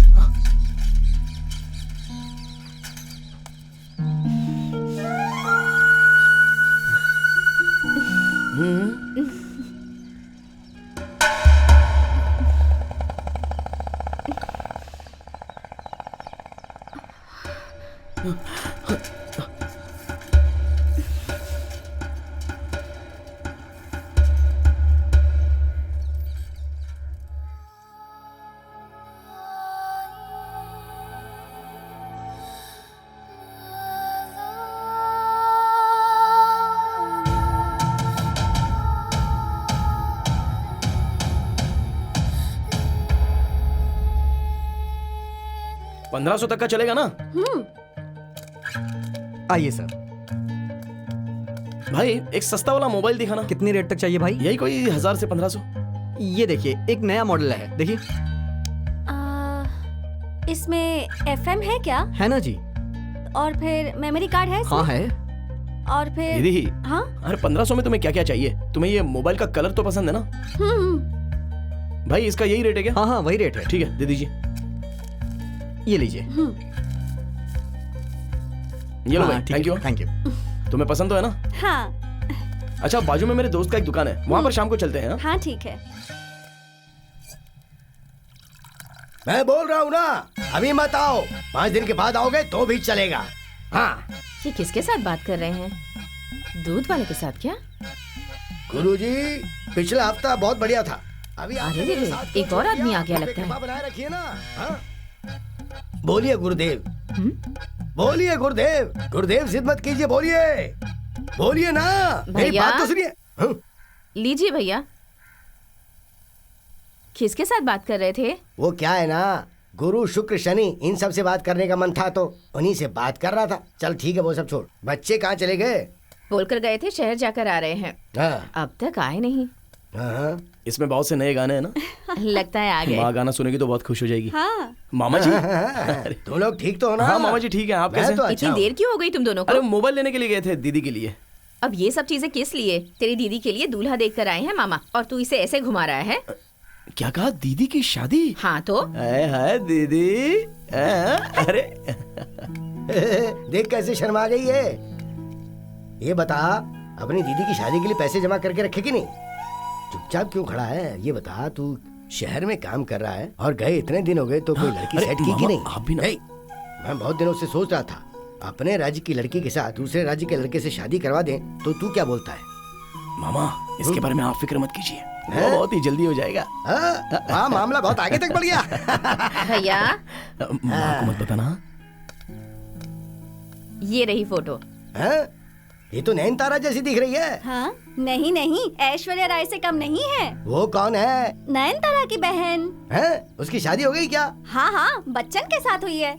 $1500 तक का चलेगा ना? आइए सर। भाई एक सस्ता वाला मोबाइल दिखाना। कितनी रेट तक चाहिए भाई? यही कोई 1000 से 1500। ये देखिए, एक नया मॉडल है, देखिए। इसमें FM है क्या? है ना जी। और फिर मेमोरी कार्ड है हाँ इसमें? है। और फिर दीदी हाँ अरे 1500 में तुम्हें क्या क्या चाहिए? तुम्हें ये मोबाइल का कलर तो पसंद है ना? भाई इसका यही रेट है क्या? हाँ हाँ वही रेट है। ठीक है दे दीजिए। ये लीजिए। ये लो हाँ, भाई। Thank you. Thank you. तुम्हें पसंद तो है ना? हाँ अच्छा बाजू में मेरे दोस्त का एक दुकान है, वहाँ पर शाम को चलते हैं। हाँ? हाँ ठीक है। मैं बोल रहा हूँ ना, अभी मत आओ, 5 दिन के बाद आओगे तो भी चलेगा। हाँ ये किसके साथ बात कर रहे हैं? दूध वाले के साथ क्या? गुरुजी, पिछला हफ्ता बहुत बढ़िया था। अभी अरे रे रे, एक और आदमी आ गया लगता है। बनाए रखिए ना। हाँ? बोलिए गुरुदेव, बोलिए गुरुदेव, गुरुदेव जिद मत कीजिए, बोलिए बोलिए ना, मेरी भैया। बात तो सुनिए। हाँ? लीजिए भैया। किसके साथ बात कर रहे थे? वो क्या है ना, गुरु शुक्र शनि इन सब से बात करने का मन था तो उन्हीं से बात कर रहा था। चल ठीक है वो सब छोड़, बच्चे कहाँ चले गए? बोलकर गए थे शहर जाकर आ रहे हैं। हाँ। अब तक आए नहीं। हाँ। इसमें बहुत से नए गाने हैं ना? लगता है आ गए। माँ गाना सुनेगी तो बहुत खुश हो जाएगी। हाँ। मामा जी तुम लोग ठीक तो हो ना? हाँ मामा जी ठीक है। आप कैसे? तो इतनी देर क्यों हो गई तुम दोनों को? अरे मोबाइल लेने के लिए गए थे दीदी के लिए। अब ये सब चीजें किस लिए? तेरी दीदी के लिए दूल्हा देख कर आए हैं मामा, और तू इसे ऐसे घुमा रहा है। क्या कहा? दीदी की शादी? हाँ तो है दीदी। अरे देख कैसे शर्मा गई है। ये बता, अपनी दीदी की शादी के लिए पैसे जमा करके रखे कि नहीं? चुपचाप क्यों खड़ा है? ये बता, तू शहर में काम कर रहा है और गए इतने दिन हो गए तो कोई लड़की सेट की कि नहीं? आप भी ना। मैं बहुत दिनों से सोच रहा था अपने राज्य की लड़की के साथ दूसरे राज्य के लड़के से शादी करवा दें, तो तू क्या बोलता है? मामा इसके बारे में आप फिक्र मत कीजिए, वो बहुत ही जल्दी हो जाएगा। हाँ मामला बहुत आगे तक बढ़ गया। भैया माँ को मत बताना। ये रही फोटो। ये तो नयनतारा जैसी दिख रही है। हाँ? नहीं नहीं, ऐश्वर्या राय से कम नहीं है। वो कौन है? नयनतारा की बहन है? उसकी शादी हो गई क्या? हाँ हाँ, बच्चन के साथ हुई है।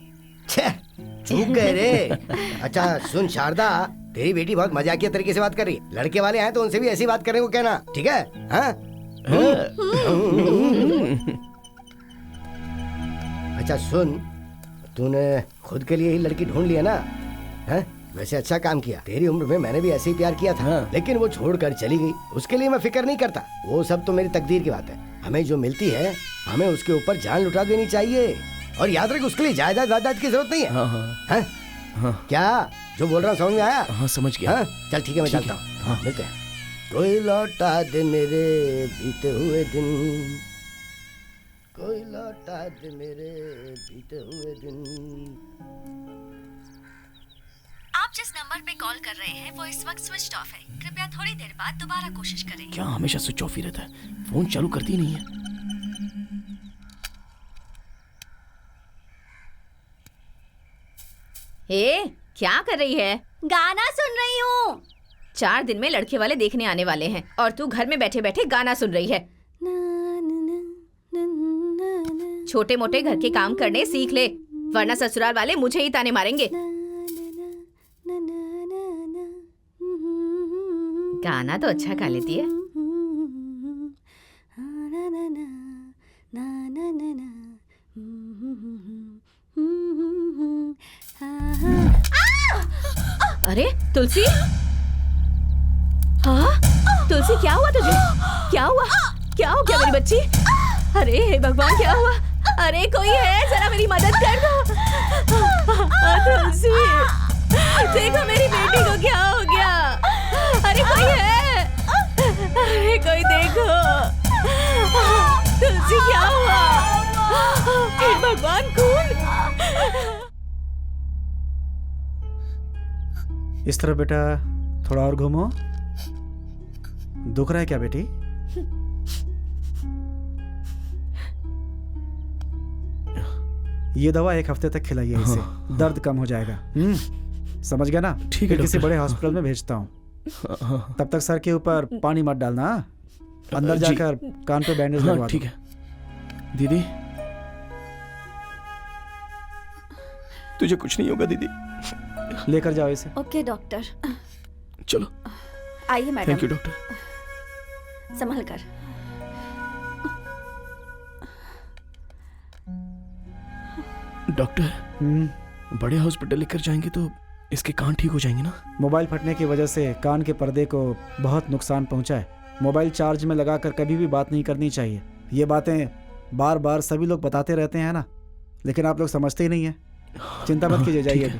चूक गए रे। अच्छा सुन शारदा, तेरी बेटी बहुत मजाकिया तरीके से बात कर रही है। लड़के वाले आए तो उनसे भी ऐसी बात करने को कहना, ठीक है? हाँ? अच्छा सुन, तूने खुद के लिए ही लड़की ढूंढ लिया ना? है? वैसे अच्छा काम किया। तेरी उम्र में मैंने भी ऐसे ही प्यार किया था, लेकिन वो छोड़कर चली गई। उसके लिए मैं फिक्र नहीं करता, वो सब तो मेरी तकदीर की बात है। हमें जो मिलती है हमें उसके ऊपर जान लुटा देनी चाहिए। और याद रख, उसके लिए जायदाद वायदाद की जरूरत नहीं है। हाँ हाँ। हाँ? क्या जो बोल रहा हूँ समझ में आया? हाँ समझ गया। हाँ? चल ठीक है, मैं चलता हूँ। हाँ मिलते हैं। कोई लौटा दे मेरे बीते हुए दिन, कोई लौटा दे मेरे बीते हुए दिन। आप जिस नंबर पे कॉल कर रहे हैं वो इस वक्त स्विच ऑफ है। कृपया थोड़ी देर बाद दोबारा कोशिश करें। क्या हमेशा स्विच ऑफ ही रहता है? फोन चालू करती नहीं है। ए, क्या कर रही है? गाना सुन रही हूँ। 4 दिन में लड़के वाले देखने आने वाले हैं और तू घर में बैठे बैठे गाना सुन रही है। छोटे मोटे घर के काम करने सीख ले, वरना ससुराल वाले मुझे ही ताने मारेंगे। गाना तो अच्छा गा लेती है। अरे तुलसी, हाँ तुलसी, क्या हुआ तुझे? क्या हुआ? क्या हो गया मेरी बच्ची? अरे हे भगवान, क्या हुआ? अरे कोई है, जरा मेरी मदद कर दो। तुलसी, देखो मेरी बेटी को क्या हो गया। अरे कोई है, अरे कोई देखो। तुलसी क्या हुआ? हे भगवान, खून। इस तरफ बेटा, थोड़ा और घूमो। दुख रहा है क्या बेटी? ये दवा 1 हफ्ते तक खिलाइए इसे, दर्द कम हो जाएगा। समझ गया ना? ठीक है, किसी बड़े हॉस्पिटल में भेजता हूँ। तब तक सर के ऊपर पानी मत डालना, अंदर जाकर कान पे बैंडेज लगवा दो। ठीक है दीदी, तुझे कुछ नहीं होगा दीदी। लेकर जाओ इसे। Okay doctor. चलो आइए मैडम। Thank you doctor. संभल कर। डॉक्टर बड़े हॉस्पिटल लेकर जाएंगे तो इसके कान ठीक हो जाएंगे ना। मोबाइल फटने की वजह से कान के पर्दे को बहुत नुकसान पहुंचा है। मोबाइल चार्ज में लगाकर कभी भी बात नहीं करनी चाहिए। ये बातें बार बार सभी लोग बताते रहते हैं ना, लेकिन आप लोग समझते ही नहीं है। चिंता मत कीजिए, जाइए अभी।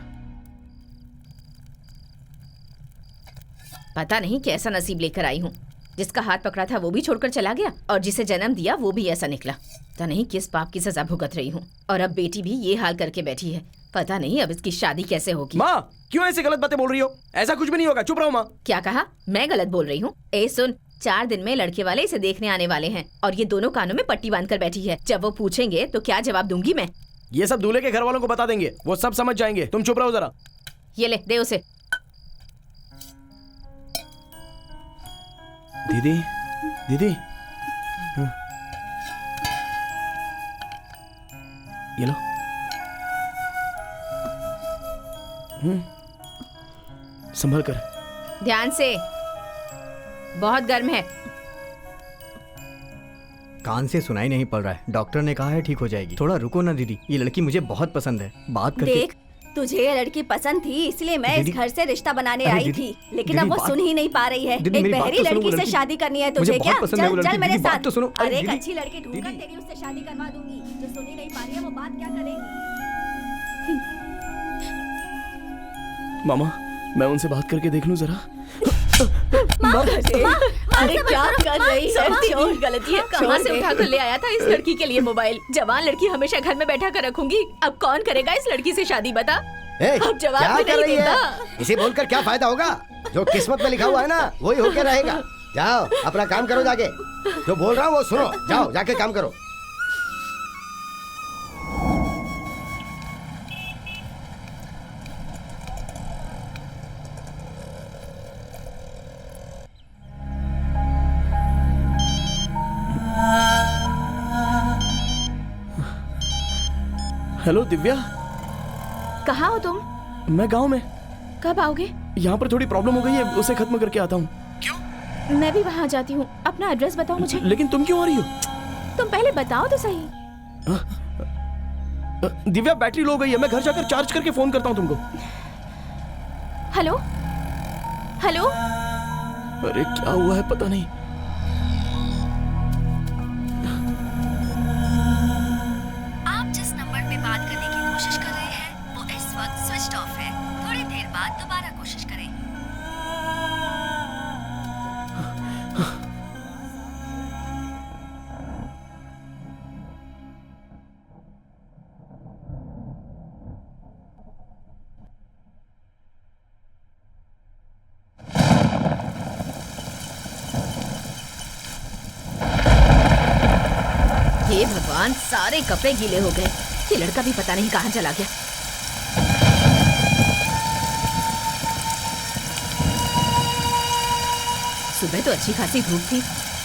पता नहीं कैसा नसीब लेकर आई हूँ। जिसका हाथ पकड़ा था वो भी छोड़कर चला गया और जिसे जन्म दिया वो भी ऐसा निकला। पता नहीं किस पाप की सजा भुगत रही हूँ और अब बेटी भी ये हाल करके बैठी है। पता नहीं अब इसकी शादी कैसे होगी। माँ क्यों ऐसी गलत बातें बोल रही हो? ऐसा कुछ भी नहीं होगा, चुप रहो माँ। क्या कहा? मैं गलत बोल रही हूँ? ए सुन, 4 दिन में लड़के वाले इसे देखने आने वाले हैं और ये दोनों कानों में पट्टी बांध कर बैठी है। जब वो पूछेंगे तो क्या जवाब दूंगी मैं? ये सब दूल्हे के घर वालों को बता देंगे, वो सब समझ जाएंगे। तुम चुप रहो जरा। ये ले, दे उसे। दीदी दीदी, ये लो। संभल कर। ध्यान से, बहुत गर्म है। कान से सुनाई नहीं पड़ रहा है। डॉक्टर ने कहा है ठीक हो जाएगी। थोड़ा रुको ना दीदी, ये लड़की मुझे बहुत पसंद है। बात करके देख, तुझे ये लड़की पसंद थी इसलिए मैं इस घर से रिश्ता बनाने आई थी, लेकिन अब वो सुन ही नहीं पा रही है। एक बहरी लड़की से शादी करनी है तुझे क्या? चल चल मेरे साथ। अरे एक अच्छी लड़की ढूंढकर तेरी उससे शादी करवा दूंगी। जो सुन ही नहीं पा रही है वो बात क्या करेगी? मामा, मैं उनसे बात करके देख लूं जरा। अरे क्या कर रही है? चोर गलती है। कहाँ से उठा कर ले आया था इस लड़की के लिए मोबाइल? जवान लड़की हमेशा घर में बैठा कर रखूंगी। अब कौन करेगा इस लड़की से शादी, बता? अब जवाब भी नहीं देता। इसे बोलकर क्या फायदा होगा? जो किस्मत में लिखा हुआ है ना वही होके रहेगा। जाओ अपना काम करो, जाके जो बोल रहा हूँ वो सुनो। जाओ जाके काम करो। हेलो दिव्या। कहाँ हो तुम? मैं गांव में। कब आओगे? यहाँ पर थोड़ी प्रॉब्लम हो गई है, उसे खत्म करके आता हूँ। क्यों? मैं भी वहाँ जाती हूँ। अपना एड्रेस बताओ मुझे। लेकिन तुम क्यों आ रही हो? तुम पहले बताओ तो सही। दिव्या बैटरी लो गई है, मैं घर जाकर चार्ज करके फोन करता हूँ तुमको। Hello hello. अरे क्या हुआ है पता नहीं। आप जिस नंबर पे बात करने की कोशिश कर रहे हैं वो इस वक्त स्विच ऑफ है। थोड़ी देर बाद दोबारा कोशिश करें। हे भगवान, सारे कपड़े गीले हो गए। ये लड़का भी पता नहीं कहाँ चला गया। सुबह तो अच्छी खासी धूप थी,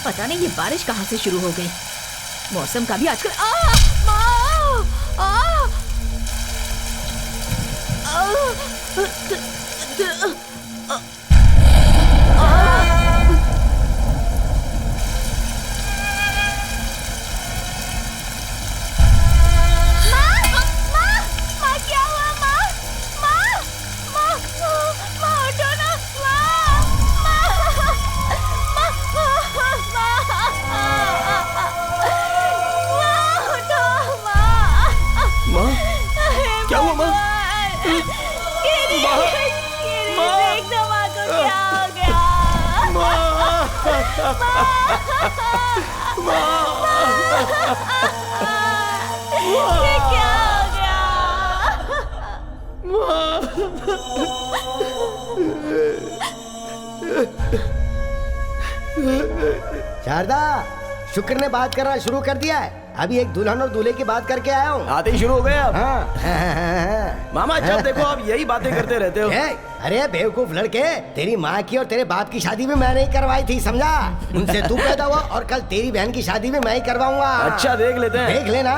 पता नहीं ये बारिश कहाँ से शुरू हो गई। मौसम का भी आजकल शारदा, शुक्र ने बात करना शुरू कर दिया है। अभी एक दुल्हन और दूल्हे की बात करके आया हूँ। आते ही शुरू हो गए अब। हाँ। मामा जब देखो आप यही बातें करते रहते हो। अरे बेवकूफ लड़के, तेरी माँ की और तेरे बाप की शादी भी मैं नहीं करवाई थी, समझा? उनसे तू पैदा हुआ और कल तेरी बहन की शादी भी मैं ही करवाऊंगा। अच्छा देख लेते हैं। देख लेना।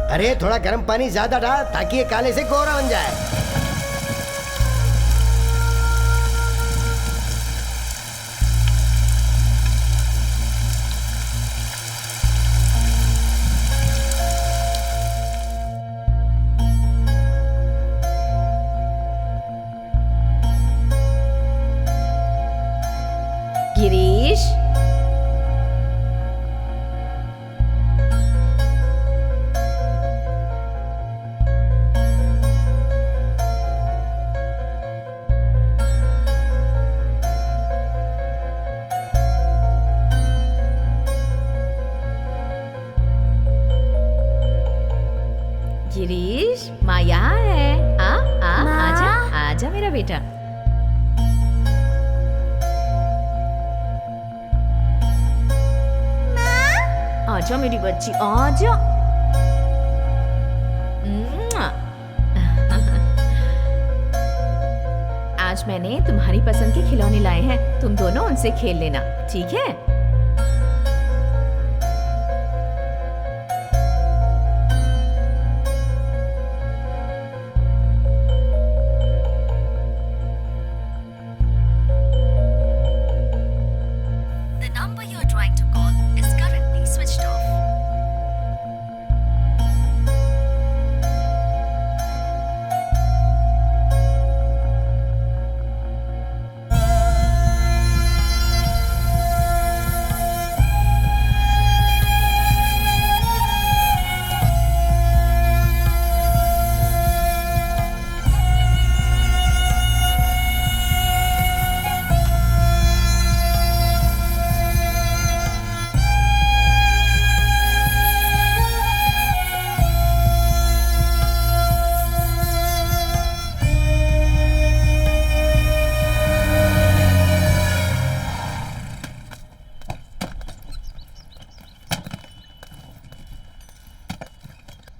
अरे थोड़ा गर्म पानी ज्यादा डाल ताकि ये काले से गोरा बन जाए। गिरीश, गिरीश, माँ यहाँ है। आजा आजा मेरा बेटा। आजा मेरी बच्ची, आजा। आज मैंने तुम्हारी पसंद के खिलौने लाए हैं, तुम दोनों उनसे खेल लेना, ठीक है?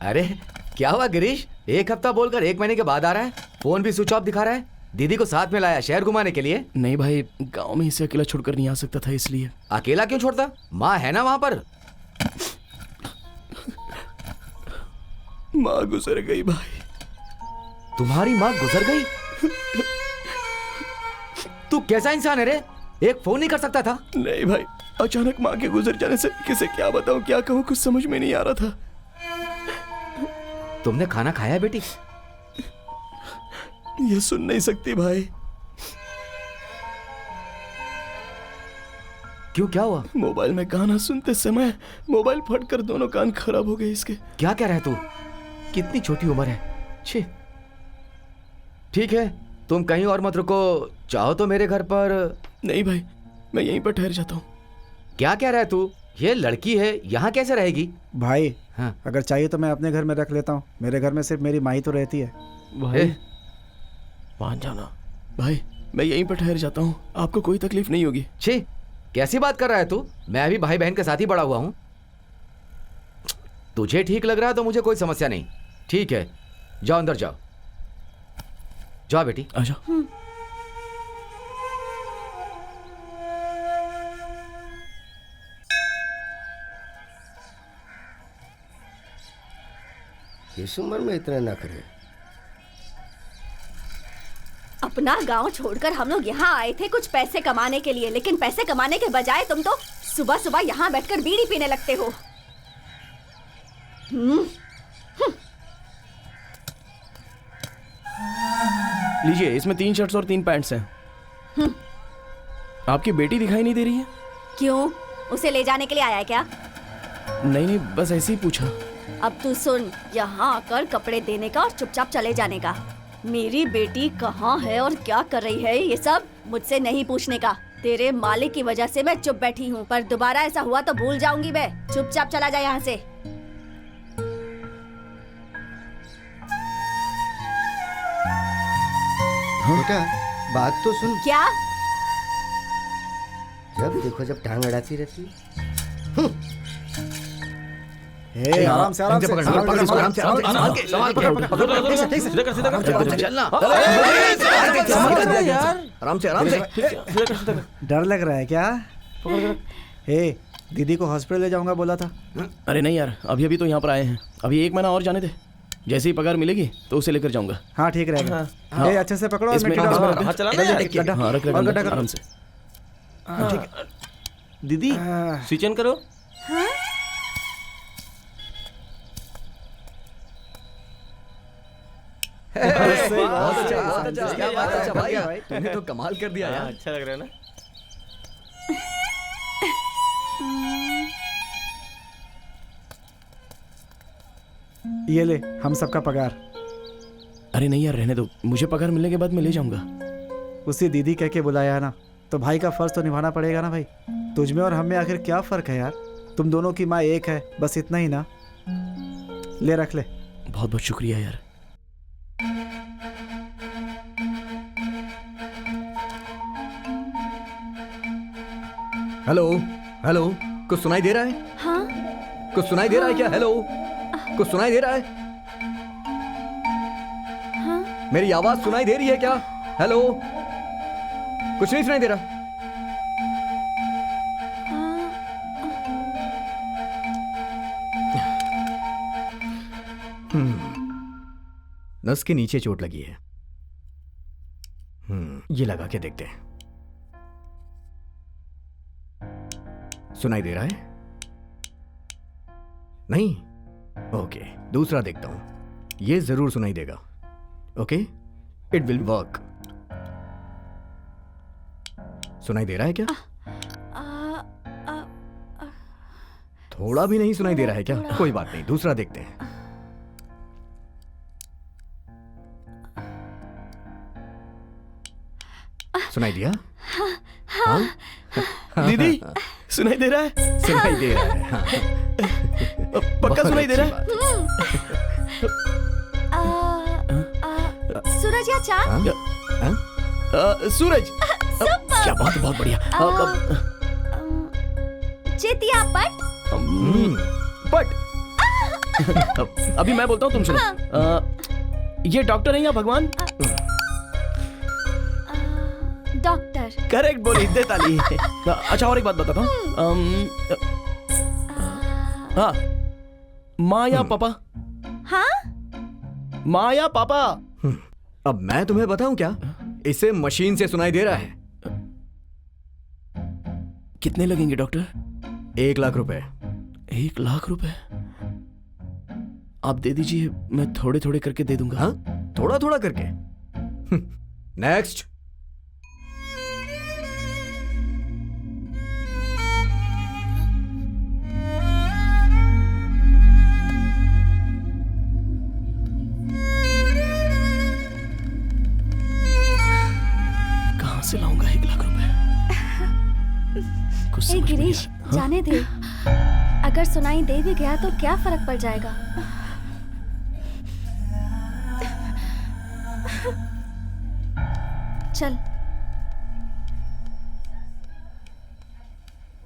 अरे क्या हुआ गिरीश, एक हफ्ता बोलकर 1 महीने के बाद आ रहा है? फोन भी स्विच ऑफ दिखा रहा है। दीदी को साथ में लाया शहर घुमाने के लिए? नहीं भाई, गांव में इसे अकेला छोड़कर नहीं आ सकता था इसलिए। अकेला क्यों छोड़ता? माँ है ना वहां पर। माँ गुजर गई भाई। तुम्हारी माँ गुजर गई? तू कैसा इंसान है रे, एक फोन नहीं कर सकता था? नहीं भाई, अचानक माँ के गुजर जाने से किसे क्या बताऊं, क्या कहूँ, कुछ समझ में नहीं आ रहा था। तुमने खाना खाया बेटी? ये सुन नहीं सकती भाई। क्यों, क्या हुआ? मोबाइल में गाना सुनते समय मोबाइल फटकर दोनों कान खराब हो गए इसके। क्या कह रहा है तू? कितनी छोटी उम्र है। छी। ठीक है, तुम कहीं और मत रुको, चाहो तो मेरे घर पर। नहीं भाई, मैं यहीं पर ठहर जाता हूँ। क्या कह रहा है तू? ये लड़की है, यहाँ कैसे रहेगी? भाई हाँ। अगर चाहिए तो मैं अपने घर में रख लेता हूँ, मेरे घर में सिर्फ मेरी माँ ही तो रहती है। भाई मान जाना भाई, मैं यहीं पर ठहर जाता हूँ, आपको कोई तकलीफ नहीं होगी। छी, कैसी बात कर रहा है तू? मैं भी भाई बहन के साथ ही बड़ा हुआ हूँ। तुझे ठीक लग रहा है तो मुझे कोई समस्या नहीं। ठीक है, जाओ अंदर जाओ। जाओ बेटी। आजा। इस उम्र में इतना नखरे। अपना गांव छोड़कर हम लोग यहाँ आए थे कुछ पैसे कमाने के लिए, लेकिन पैसे कमाने के बजाय तुम तो सुबह सुबह यहाँ बैठकर बीड़ी पीने लगते हो। लीजिए, इसमें 3 शर्ट्स और 3 पैंट्स हैं। आपकी बेटी दिखाई नहीं दे रही है? क्यों, उसे ले जाने के लिए आया है क्या? नहीं, बस ऐसे ही पूछा। अब तू सुन, यहाँ आकर कपड़े देने का और चुपचाप चले जाने का। मेरी बेटी कहाँ है और क्या कर रही है, ये सब मुझसे नहीं पूछने का। तेरे मालिक की वजह से मैं चुप बैठी हूँ, पर दोबारा ऐसा हुआ तो भूल जाऊंगी मैं। चुपचाप चला जा यहाँ से। बेटा बात तो सुन। क्या? जब देखो जब टांग अड़ाती रहती। आराम से, आराम से, आराम से, आराम से। डर लग रहा है क्या? हे, दीदी को हॉस्पिटल ले जाऊंगा बोला था। अरे नहीं यार, अभी अभी तो यहाँ पर आए हैं, अभी 1 महीना और जाने दे। जैसे ही पगार मिलेगी तो उसे लेकर जाऊंगा। हाँ ठीक रहेगा। हे, अच्छे से पकड़ो। इसमें हाँ, रख आराम से। दीदी स्विच ऑन करो। बहुत अच्छा भाई, तुमने तो कमाल कर दिया यार। अच्छा लग रहा है ना? ये ले हम सबका पगार। अरे नहीं यार, रहने दो, मुझे पगार मिलने के बाद मैं ले जाऊंगा। उसी दीदी कह के बुलाया ना, तो भाई का फर्ज तो निभाना पड़ेगा ना भाई। तुझ में और हम में आखिर क्या फर्क है यार? तुम दोनों की माँ एक है, बस इतना ही ना। ले रख ले। बहुत बहुत शुक्रिया यार। हेलो हेलो, कुछ सुनाई दे रहा है? हाँ कुछ सुनाई दे रहा है क्या? हेलो, कुछ सुनाई दे रहा है? हाँ मेरी आवाज सुनाई दे रही है क्या? हेलो, कुछ नहीं सुनाई दे रहा? नस के नीचे चोट लगी है। ये लगा के देखते हैं। सुनाई दे रहा है? नहीं? ओके, दूसरा देखता हूं। ये जरूर सुनाई देगा। Okay, it will work. सुनाई दे रहा है क्या? थोड़ा भी नहीं सुनाई दे रहा है क्या? कोई बात नहीं, दूसरा देखते हैं। सुनाई दिया? हाँ? दीदी, सुनाई दे रहा है? सुनाई दे रहा है। हाँ। पक्का सुनाई दे रहा है? सूरज या चांद? सूरज। क्या बात है, बहुत बढ़िया। चेतिया पट? पट। अभी मैं बोलता हूँ, तुम सुनो। ये डॉक्टर है या भगवान? डॉक्टर। करेक्ट बोली, दे ताली। अच्छा, और एक बात बताता हूँ। हाँ, माँ या पापा? हाँ? माँ या पापा? अब मैं तुम्हें बताऊं क्या? इसे मशीन से सुनाई दे रहा है। कितने लगेंगे डॉक्टर? 1 लाख रुपए। 1 लाख रुपए? आप दे दीजिए, मैं थोड़े थोड़े करके दे दूंगा। हाँ, थोड़ा थोड़ा करके। नेक्स्ट। कहां से लाऊंगा 1 लाख रुपए? कुछ समझ में गिरीश, नहीं। जाने दे। अगर सुनाई दे भी गया तो क्या फर्क पड़ जाएगा? चल।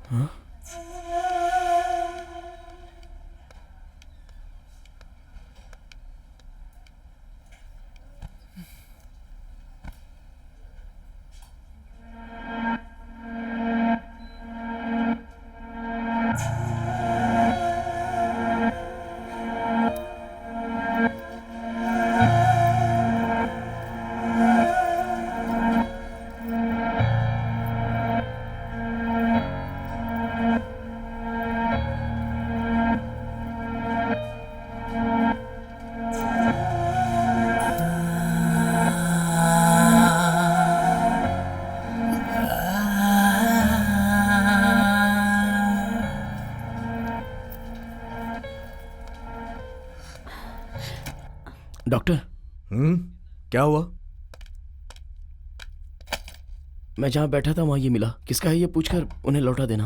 हाँ? डॉक्टर। क्या हुआ? मैं जहां बैठा था वहां ये मिला। किसका है ये पूछकर उन्हें लौटा देना।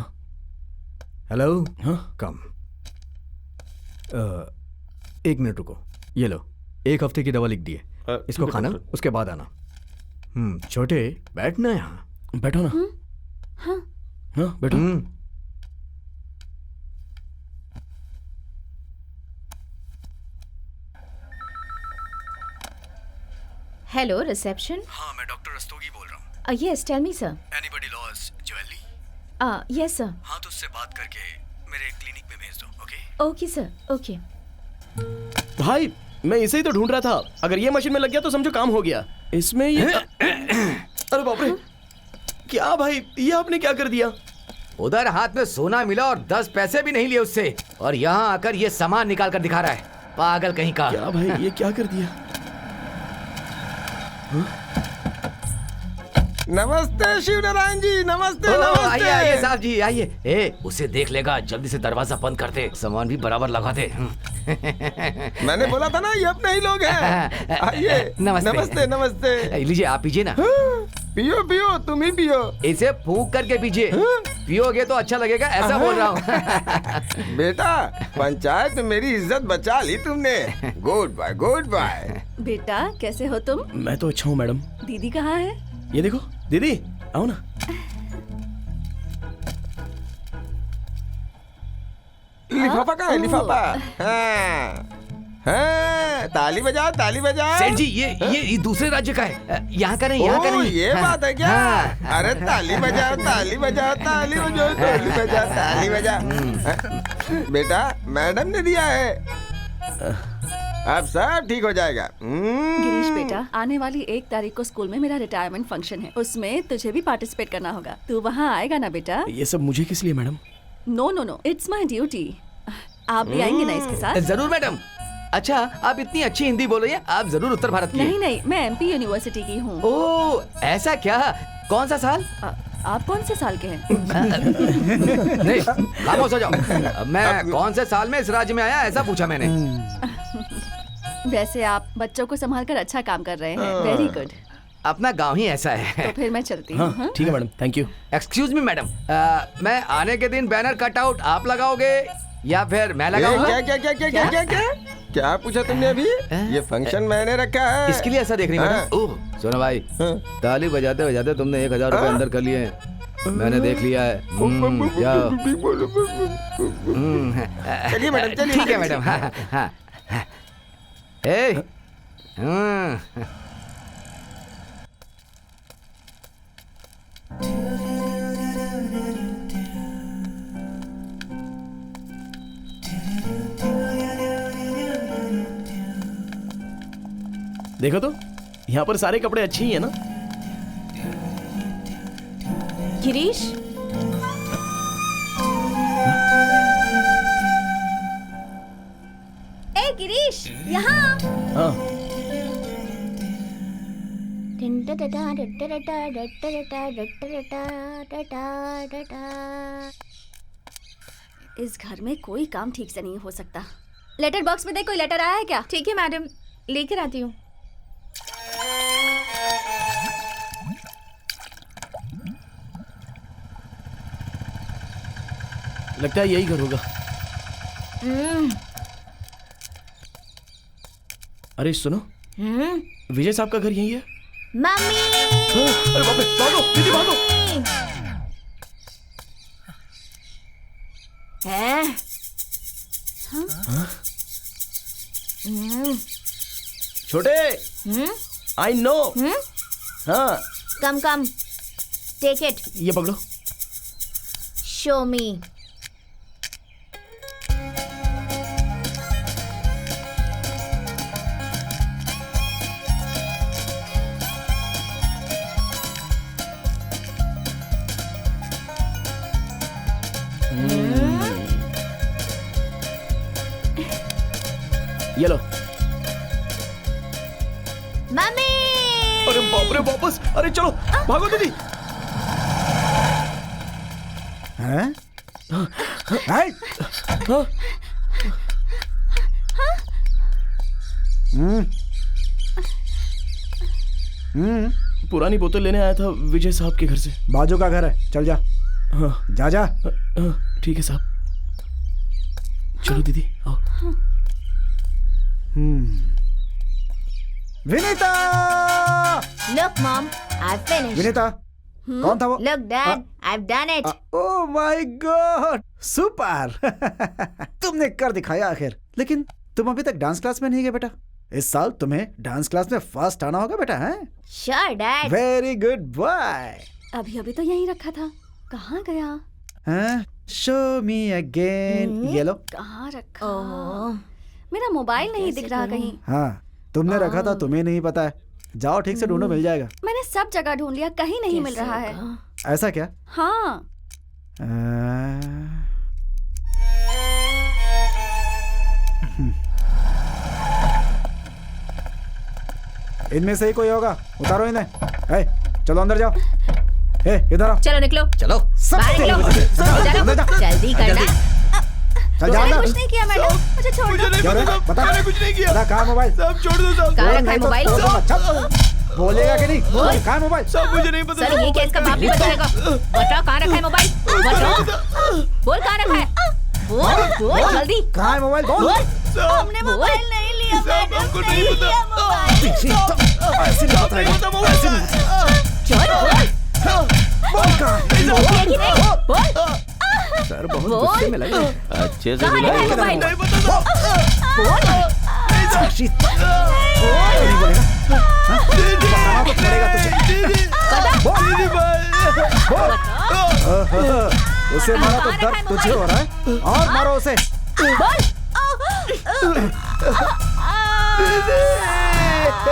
हेलो। हाँ? कम। 1 मिनट रुको। ये लो, 1 हफ्ते की दवा लिख दी है। इसको खाना, उसके बाद आना। छोटे, बैठना यहाँ। बैठो ना। हाँ हाँ, बैठो। Hello, reception. हाँ, मैं डॉक्टर रस्तोगी बोल रहा हूँ। Yes, tell me sir. Anybody loss jewellery? Yes sir. हाँ, तो उससे बात करके मेरे क्लिनिक में भेज दो। ओके? Okay sir, okay. भाई, मैं इसे ही तो ढूंढ रहा था। अगर ये मशीन में लग गया तो समझो काम हो गया। इसमें ये अरे बाप रे, क्या भाई, ये आपने क्या कर दिया? उधर हाथ में सोना मिला और 10 पैसे भी नहीं लिए उससे, और यहाँ आकर ये सामान निकाल कर दिखा रहा है। पागल कहीं का। क्या भाई, ये क्या कर दिया? नमस्ते शिवनारायण जी, नमस्ते नमस्ते। आइए आइए साहब जी आइए। ए उसे देख लेगा, जल्दी से दरवाजा बंद कर दे, सामान भी बराबर लगा दे। मैंने बोला था ना ये अपने ही लोग हैं। आइए। नमस्ते नमस्ते नमस्ते। लीजिए आप पीजिए ना। पियो पियो, तुम ही पियो। इसे फूंक करके पीजिए, पियोगे तो अच्छा लगेगा, ऐसा बोल रहा हूँ। बेटा पंचायत में मेरी इज्जत बचा ली तुमने। Good bye good bye. बेटा कैसे हो तुम? मैं तो अच्छा हूँ मैडम। दीदी कहाँ है? ये देखो दीदी, आओ ना। लिफाफा कहाँ है? लिफाफा। हाँ। हाँ, ताली बजाओ ताली बजाओ। सेठ जी ये दूसरे राज्य का है, यहाँ का नहीं, यहाँ का नहीं। ये बात है क्या? अरे ताली बजाओ ताली बजाओ ताली बजाओ ताली बजाओ ताली बजाओ। बेटा मैडम ने दिया है, अब सब ठीक हो जाएगा। गिरीश बेटा, आने वाली 1 तारीख को स्कूल में मेरा रिटायरमेंट फंक्शन है, उसमें तुझे भी पार्टिसिपेट करना होगा। तू वहाँ आएगा ना बेटा? ये सब मुझे किस लिए madam? No, it's my duty. आप भी आएंगे ना इसके साथ? जरूर मैडम। अच्छा आप इतनी अच्छी हिंदी बोल रही है, आप जरूर उत्तर भारत की हैं। नहीं, मैं MP यूनिवर्सिटी की हूँ। ओह ऐसा क्या? कौन सा साल? आप कौन से साल के हैं? नहीं खामोश हो जाओ। मैं कौन से साल में इस राज्य में आया ऐसा पूछा मैंने। वैसे आप बच्चों को संभाल कर अच्छा काम कर रहे हैं, वेरी गुड। अपना गांव ही ऐसा है। तो फिर मैं चलती हूँ। हाँ, ठीक है madam, thank you. Excuse me madam, मैं आने के दिन बैनर कट आउट आप लगाओगे या फिर मैं लगाऊंगा? क्या पूछा तुमने अभी? ये फंक्शन मैंने रखा है, इसके लिए ऐसा देख रही मैडम। ओह सुनो भाई, ताली बजाते बजाते तुमने 1000 रुपए अंदर कर लिए, मैंने देख लिया है। चलिए मैडम चलिए। ठीक है मैडम। हाँ। देखो तो यहाँ पर सारे कपड़े अच्छे ही है ना? गिरीश, ए गिरीश, यहाँ। हाँ। इस घर में कोई काम ठीक से नहीं हो सकता। लेटर बॉक्स में देख, कोई लेटर आया है क्या? ठीक है मैडम, लेकर आती हूँ। लगता है यही घर होगा। अरे सुनो, विजय साहब का घर यही है। मम्मी। अरे बाप रे, भागो दीदी भागो। छोटे, आई नो। हाँ, कम टेक इट। ये पकड़ो। Show me. ये लो। मम्मी। अरे बाप रे, वापस। अरे चलो भागो दीदी। हैं? पुरानी बोतल लेने आया था विजय साहब के घर से। बाजू का घर है, चल जा। हाँ जा। ठीक है साहब, चलो दीदी आओ। Vinita! Look, Mom, I've finished. Vinita, कौन था वो? Look, Dad, I've done it. Oh my God, super! तुमने कर दिखाया आखिर। लेकिन तुम अभी तक डांस क्लास में नहीं गए बेटा। इस साल तुम्हें डांस क्लास में फर्स्ट आना होगा बेटा, हैं? Sure, Dad. Very good boy. अभी तो यहीं रखा था, कहाँ गया? हाँ, शो मी अगेन। ये लो। कहाँ रखा? मेरा मोबाइल नहीं दिख रहा कहीं। हाँ, तुमने रखा था, तुम्हें नहीं पता है। जाओ ठीक से ढूंढो, मिल जाएगा। मैंने सब जगह ढूंढ लिया, कहीं नहीं मिल रहा है। ऐसा क्या? हाँ। इनमें से ही कोई होगा, उतारो इन्हें। चलो अंदर जाओ। ए इधर आओ। चलो निकलो, चलो बाहर निकलो, अंदर जा। जल्दी करना। चल जा मैंने अंदर। कुछ नहीं किया मैडम, मुझे छोड़ दो। क्या रे? बता। मैंने कुछ नहीं किया। बता कहाँ मोबाइल? सब छोड़ दो साहब। कहाँ रखा है नहीं तो मोबाइल? तोड़ दूंगा। चल। बोलेगा कि नहीं? बोल। कहाँ है मोबाइल? सब मुझे नहीं पता। सर ये केस का बाप भी बताएगा। बताओ कहाँ रखा है मोबाइल? बताओ, बोल कहाँ रखा है? बोल बोल जल्दी। कहाँ है मोबाइल? बोल। हमने मोबाइल नहीं लिया मैडम, हमको नहीं नहीं पता। लिया मोबाइल। ऐसे नहीं बात रहेगा। ऐसे नहीं। चल बोल, बोल कहाँ है? बोल है कि नहीं? बोल सर बहुत गुस्से में लग रहे हैं। अच्छे से कहाँ रखा है बुलाइए। मोबाइल? नहीं पता साहब। बोल साक्षी, नहीं बोलेगा? हाँ? बताना तो पड़ेगा तुझे। दीदी भाई। बोल। उसे मारा तो दर्द तुझे हो रहा है, और मारो उसे।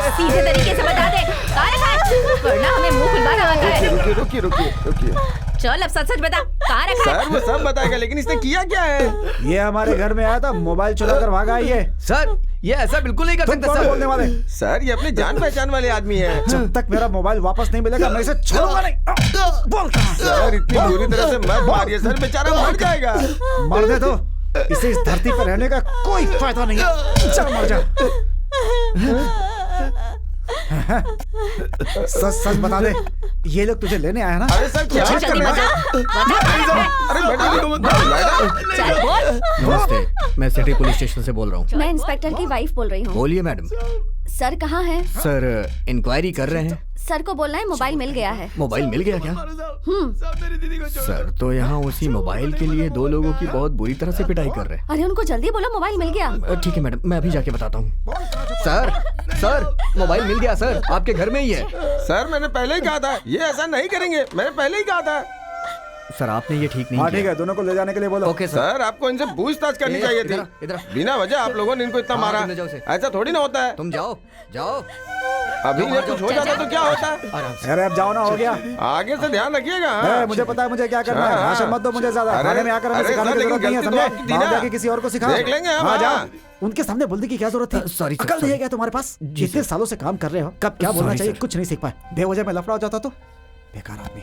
सीधे तरीके से बता दे कहाँ रखा है, वरना हमें मुंह खुलवाना आता है। रुकिए। चल अब सच सच बता कहाँ रखा है? सर वो सब बताएगा, लेकिन इसने किया क्या है? ये हमारे घर में आया था, मोबाइल चुरा कर भागा ये। सर ये ऐसा बिल्कुल नहीं कर तुम सकते कौन सर। बोलने वाले? सर ये अपने जान पहचान वाले आदमी है। जब तक मेरा मोबाइल वापस नहीं मिलेगा मैं इसे छोड़ूंगा नहीं। बोल कहाँ है? सर इतनी बुरी तरह से मत मारिए सर, बेचारा मर जाएगा। मर दे तो, इसे इस धरती पर रहने का कोई फायदा नहीं है। चल मर जा। सच सच बता दे, ये लोग तुझे लेने आए ना? अरे सर क्या चल कर जल्दी रहे बता, हैं? बता कहाँ रखा है? अरे मैडम चल बोल। नमस्ते, मैं सिटी पुलिस स्टेशन से बोल रहा हूँ। मैं इंस्पेक्टर की वाइफ बोल रही हूँ। बोलिए मैडम। सर कहाँ है? सर इंक्वायरी कर रहे हैं। सर को बोलना है मोबाइल मिल गया है। मोबाइल मिल गया क्या? साहब मेरी दीदी को छोड़। सर तो यहाँ उसी मोबाइल के लिए 2 लोगों की बहुत बुरी तरह से पिटाई कर रहे हैं। अरे उनको जल्दी बोलो मोबाइल मिल गया। ठीक है मैडम, मैं अभी जाके बताता हूँ। सर मोबाइल मिल गया सर, आपके घर में ही है। सर मैंने पहले ही कहा था ये ऐसा नहीं करेंगे, मैंने पहले ही कहा था। सर आपने ये ठीक नहीं हाँ किया। ठीक है, दोनों को ले जाने के लिए बोलो। Okay sir. सर आपको इनसे पूछताछ करनी चाहिए थी। इधर बिना वजह आप लोगों ने इनको इतना हाँ, मारा, तुम ले जाओ उसे। ऐसा थोड़ी ना होता है। तुम जाओ जाओ। अभी ये कुछ हो जाता तो क्या होता? आराम से। अरे अब जाओ ना, हो गया। आगे से ध्यान रखिएगा। है, मुझे पता है मुझे क्या करना है। भाषण मत दो मुझे ज्यादा। अरे, खाने में आकर हमें अरे सिखाने सर, की लेकिन जरूरत नहीं है, गलती तो समझे? आपकी थी बाहर ना। जाके किसी और को सिखाओ। देख लेंगे हम, हाँ जा। हाँ। उनके सामने बोलने की क्या जरूरत थी? सॉरी सर, अकल नहीं सॉरी। है क्या तुम्हारे पास? इतने सालों से काम कर रहे हो, कब क्या बोलना सॉरी, चाहिए सर। कुछ नहीं सीख पाए। बेवजह में लफड़ा हो जाता तो बेकार आदमी।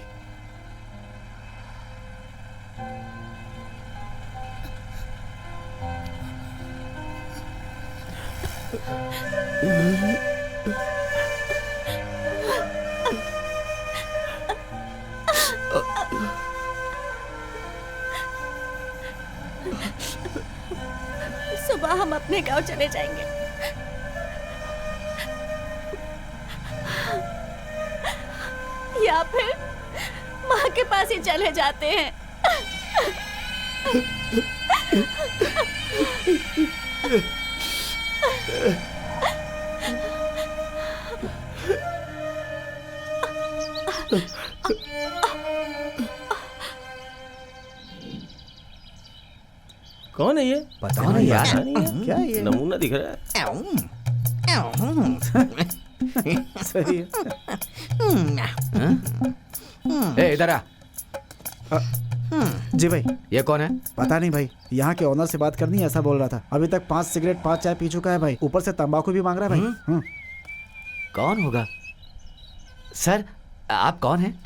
सुबह हम अपने गांव चले जाएंगे। या फिर माँ के पास ही चले जाते हैं। कौन है ये? पता नहीं यार। क्या ये? नमूना दिख रहा है। सही है। इधर आ। जी भाई। ये कौन है? पता नहीं भाई, यहाँ के ओनर से बात करनी है ऐसा बोल रहा था। अभी तक 5 सिगरेट 5 चाय पी चुका है भाई, ऊपर से तंबाकू भी मांग रहा है भाई। कौन होगा? सर आप कौन हैं?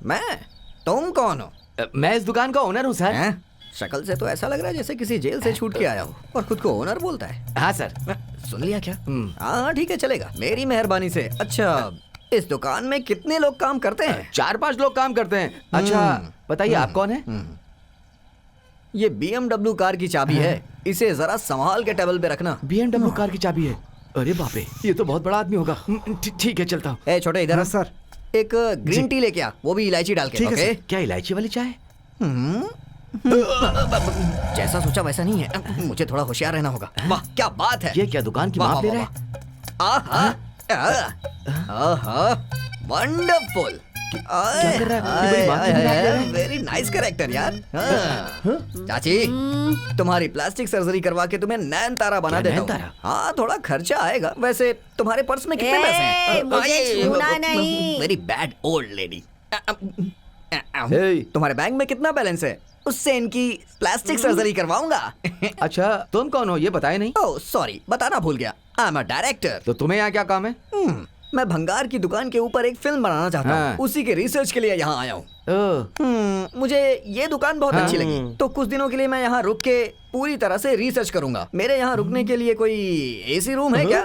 मैं? तुम कौन हो? मैं इस दुकान का ओनर हूँ सर। हैं? शक्ल से तो ऐसा लग रहा है जैसे किसी जेल से छूट के आया हो, और खुद को ओनर बोलता है। हाँ सर। सुन लिया क्या? हाँ ठीक है, चलेगा, मेरी मेहरबानी से। अच्छा, इस दुकान में कितने लोग काम करते हैं? 4-5 लोग काम करते हैं। अच्छा बताइए आप कौन हैं? ये BMW कार की चाबी है, इसे जरा संभाल के टेबल पे रखना। BMW कार की चाबी है? अरे बाप रे, ये तो बहुत बड़ा आदमी होगा। ठीक है चलता हूँ। ए छोटे, इधर हाँ आ। सर। एक ग्रीन टी लेके आ, वो भी इलायची डाल के। ठीक है ओके? सर। क्या इलायची वाली चाय? जैसा सोचा वैसा नहीं है, मुझे थोड़ा होशियार रहना होगा। वाह क्या बात है! ये क्या दुकान की वाह, माप ले वाह, रहे वाह, हैं? आहा, वंडरफुल। कर रहा है? ये बड़ी बात है। वेरी नाइस कैरेक्टर यार। हाँ। चाची, तुम्हारी प्लास्टिक सर्जरी करवा के तुम्हें नैन तारा बना क्या देता नैन हूँ। हाँ थोड़ा खर्चा आएगा। वैसे तुम्हारे पर्स में कितने पैसे हैं? मुझे छूना नहीं। Very bad old lady. तुम्हारे बैंक में कितना बैलेंस है? उससे इनकी प्लास्टिक सर्जरी करवाऊंगा। अच्छा तुम कौन हो ये बताए नहीं? ओह सॉरी, बताना भूल गया। आई एम अ डायरेक्टर। तो तुम्हें यहाँ क्या काम है? मैं भंगार की दुकान के ऊपर एक फिल्म बनाना चाहता हूँ। उसी के रिसर्च के लिए यहाँ आया हूँ। मुझे ये दुकान बहुत अच्छी लगी, तो कुछ दिनों के लिए मैं यहाँ रुक के पूरी तरह से रिसर्च करूंगा। मेरे यहाँ रुकने के लिए कोई एसी रूम है क्या?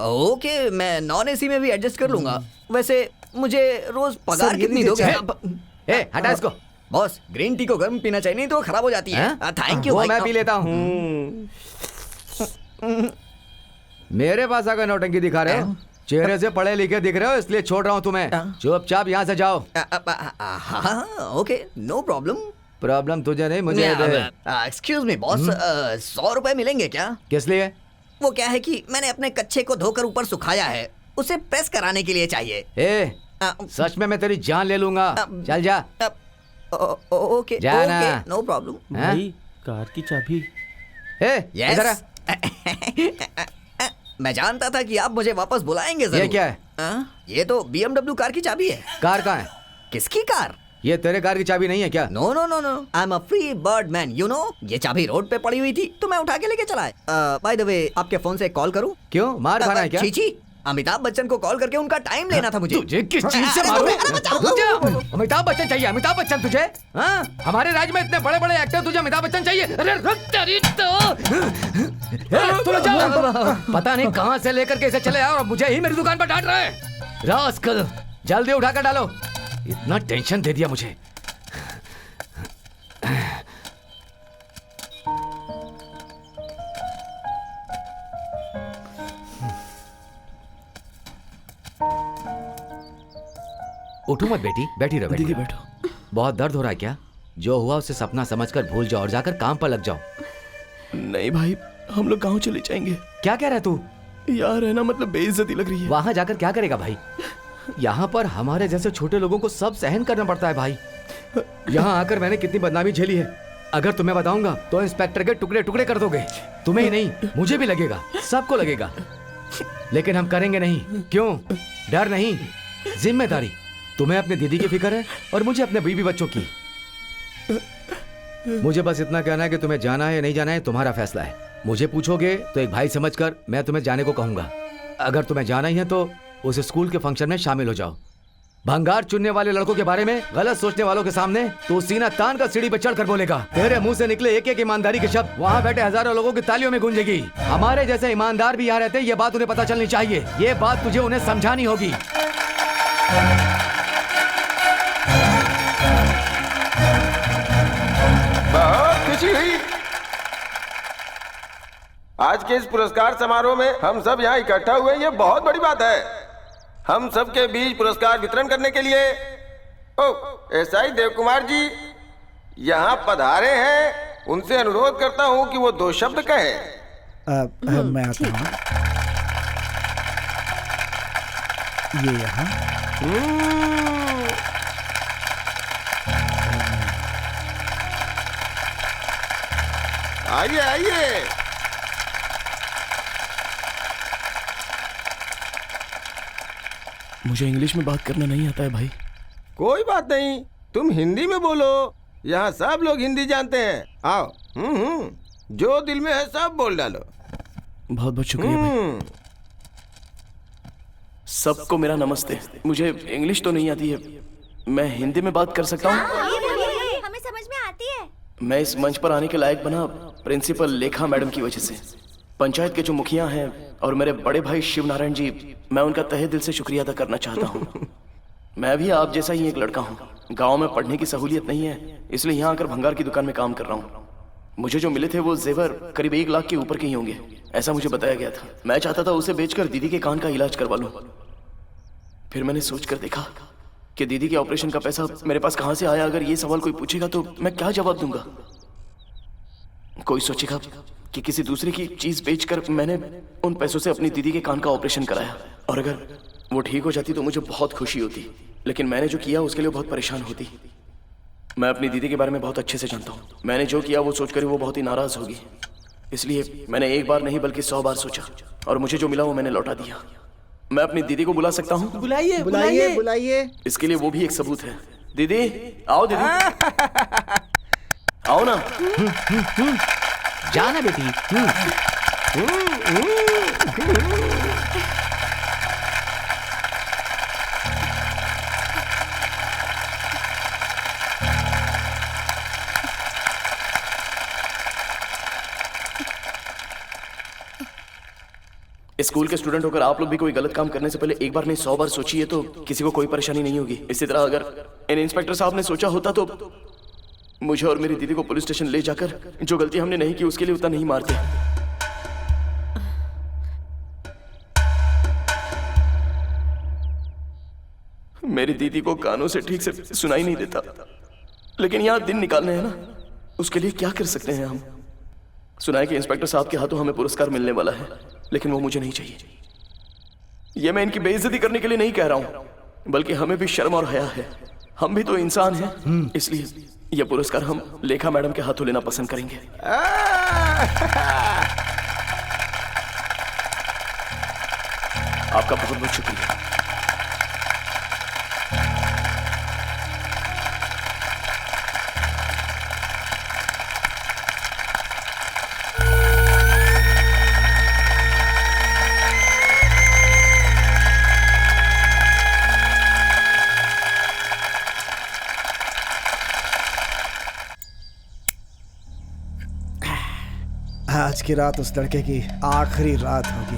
ओके, मैं नॉन एसी में भी एडजस्ट कर लूंगा। वैसे मुझे रोज पगार कितनी दोगे? हटा इसको। बॉस, ग्रीन टी को गर्म पीना चाहिए, नहीं तो खराब हो जाती है। Thank you. वो मैं पी लेता हूँ। मेरे पास आकर नौटंकी दिखा रहे हो? चेहरे से पढ़े लिखे दिख रहे हो, इसलिए छोड़ रहा हूँ तुम्हें। चुपचाप यहाँ से जाओ। Okay, no problem. प्रॉब्लम तुझे नहीं, मुझे। एक्सक्यूज मी बॉस, 100 रुपए मिलेंगे क्या? किस लिए? वो क्या है कि मैंने अपने कच्चे को धोकर ऊपर सुखाया है, उसे प्रेस कराने के लिए चाहिए। सच में मैं तेरी जान ले लूंगा। चल जा। ओके, जाना। No problem. भाई, कार की चाबी। इधर आ। मैं जानता था कि आप मुझे वापस बुलाएंगे जरूर। ये क्या है? ये तो BMW कार की चाबी है। कार कहाँ है? किसकी कार? ये तेरे कार की चाबी नहीं है क्या? No no no no, I am a free bird man, you know. ये चाबी रोड पे पड़ी हुई थी तो मैं उठा के लेके चला। बाय द वे, आपके फोन से कॉल करूं? क्यों, मार खाना है क्या? चीची, अमिताभ बच्चन को कॉल करके उनका टाइम लेना था मुझे। तुझे किस चीज से मारूं? अमिताभ बच्चन चाहिए? अमिताभ बच्चन तुझे? हमारे राज्य में इतने बड़े बड़े एक्टर, तुझे अमिताभ बच्चन चाहिए? अरे तेरी तो पता नहीं कहां से लेकर के इसे चले आओ और मुझे ही मेरी दुकान पर डांट रहा है। रास्कल, जल्दी उठा कर डालो। इतना टेंशन दे दिया मुझे। उठो मत बेटी, बैठी रहो। दीदी बैठो। बहुत दर्द हो रहा है क्या? जो हुआ उसे सपना समझकर भूल जाओ और जाकर काम पर लग जाओ। नहीं भाई, हम लोग गांव चले जाएंगे। क्या कह रहा है तू? यार है ना, मतलब बेइज्जती लग रही है। वहां जाकर क्या करेगा भाई? यहाँ पर हमारे जैसे छोटे लोगों को सब सहन करना पड़ता है भाई। यहाँ आकर मैंने कितनी बदनामी झेली है। अगर तुम्हें बताऊंगा तो इंस्पेक्टर के टुकड़े टुकड़े कर दोगे। तुम्हें ही नहीं, मुझे भी लगेगा, सबको लगेगा। लेकिन हम करेंगे नहीं। क्यों? डर नहीं, जिम्मेदारी। तुम्हें अपने दीदी की फिक्र है और मुझे अपने बीवी बच्चों की। मुझे बस इतना कहना है कि तुम्हें जाना है या नहीं जाना है, तुम्हारा फैसला है। मुझे पूछोगे तो एक भाई समझकर मैं तुम्हें जाने को कहूंगा। अगर तुम्हें जाना ही है तो उस स्कूल के फंक्शन में शामिल हो जाओ। भंगार चुनने वाले लड़कों के बारे में गलत सोचने वालों के सामने तो सीना तान कर सीढ़ी पर चढ़कर बोलेगा। तेरे मुंह से निकले एक एक ईमानदारी के शब्द वहाँ बैठे हजारों लोगों की तालियों में गूंजेगी। हमारे जैसे ईमानदार भी यहाँ रहते, ये बात उन्हें पता चलनी चाहिए। ये बात तुझे उन्हें समझानी होगी। बहुत खुशी हुई। आज के इस पुरस्कार समारोह में हम सब यहाँ इकट्ठा हुए, ये बहुत बड़ी बात है। हम सब के बीच पुरस्कार वितरण करने के लिए एसआई देव कुमार जी यहाँ पधारे हैं। उनसे अनुरोध करता हूँ कि वो 2 शब्द कहें। मैं आता हूँ। ये यहाँ। आइए आइए। मुझे इंग्लिश में बात करना नहीं आता है भाई। कोई बात नहीं, तुम हिंदी में बोलो। यहाँ सब लोग हिंदी जानते हैं। आओ। जो दिल में है सब बोल डालो। बहुत बहुत शुक्रिया भाई। सबको मेरा नमस्ते। मुझे इंग्लिश तो नहीं आती है, मैं हिंदी में बात कर सकता हूँ। हमें समझ में आती है। मैं इस मंच पर आने के लायक बना प्रिंसिपल लेखा मैडम की वजह से। पंचायत के जो मुखिया हैं और मेरे बड़े भाई शिव नारायण जी, मैं उनका तहे दिल से शुक्रिया अदा करना चाहता हूँ। मैं भी आप जैसा ही एक लड़का हूँ। गांव में पढ़ने की सहूलियत नहीं है, इसलिए यहाँ आकर भंगार की दुकान में काम कर रहा हूँ। मुझे जो मिले थे वो जेवर करीब 1 लाख के ऊपर के ही होंगे, ऐसा मुझे बताया गया था। मैं चाहता था उसे बेचकर दीदी के कान का इलाज करवा लूँ। फिर मैंने सोच कर देखा कि दीदी के ऑपरेशन का पैसा मेरे पास कहाँ से आया। अगर ये सवाल कोई पूछेगा तो मैं क्या जवाब दूंगा? कोई सोचेगा कि किसी दूसरे की चीज बेचकर मैंने उन पैसों से अपनी दीदी के कान का ऑपरेशन कराया, और अगर वो ठीक हो जाती तो मुझे बहुत खुशी होती। लेकिन मैंने जो किया उसके लिए बहुत परेशान होती। मैं अपनी दीदी के बारे में बहुत अच्छे से जानता हूँ। मैंने जो किया वो सोचकर वो बहुत ही नाराज होगी, इसलिए मैंने एक बार नहीं बल्कि 100 बार सोचा, और मुझे जो मिला वो मैंने लौटा दिया। मैं अपनी दीदी को बुला सकता हूँ? बुलाइए बुलाइए बुलाइए। इसके लिए वो भी एक सबूत है। दीदी आओ, दीदी आओ ना। जाना बेटी। इस स्कूल के स्टूडेंट होकर आप लोग भी कोई गलत काम करने से पहले एक बार नहीं 100 बार सोचिए तो किसी को कोई परेशानी नहीं होगी। इसी तरह अगर इन इंस्पेक्टर साहब ने सोचा होता तो मुझे और मेरी दीदी को पुलिस स्टेशन ले जाकर जो गलती हमने नहीं की उसके लिए उतना नहीं मारते। मेरी दीदी को कानों से ठीक से सुनाई नहीं देता, लेकिन यहाँ दिन निकालने हैं ना, उसके लिए क्या कर सकते हैं हम। सुना है कि इंस्पेक्टर साहब के हाथों हमें पुरस्कार मिलने वाला है, लेकिन वो मुझे नहीं चाहिए। ये मैं इनकी बेइज्जती करने के लिए नहीं कह रहा हूं, बल्कि हमें भी शर्म और हया है। हम भी तो इंसान हैं, इसलिए ये पुरस्कार हम लेखा मैडम के हाथों लेना पसंद करेंगे। आपका बहुत बहुत शुक्रिया। आज की रात उस लड़के की आखिरी रात होगी।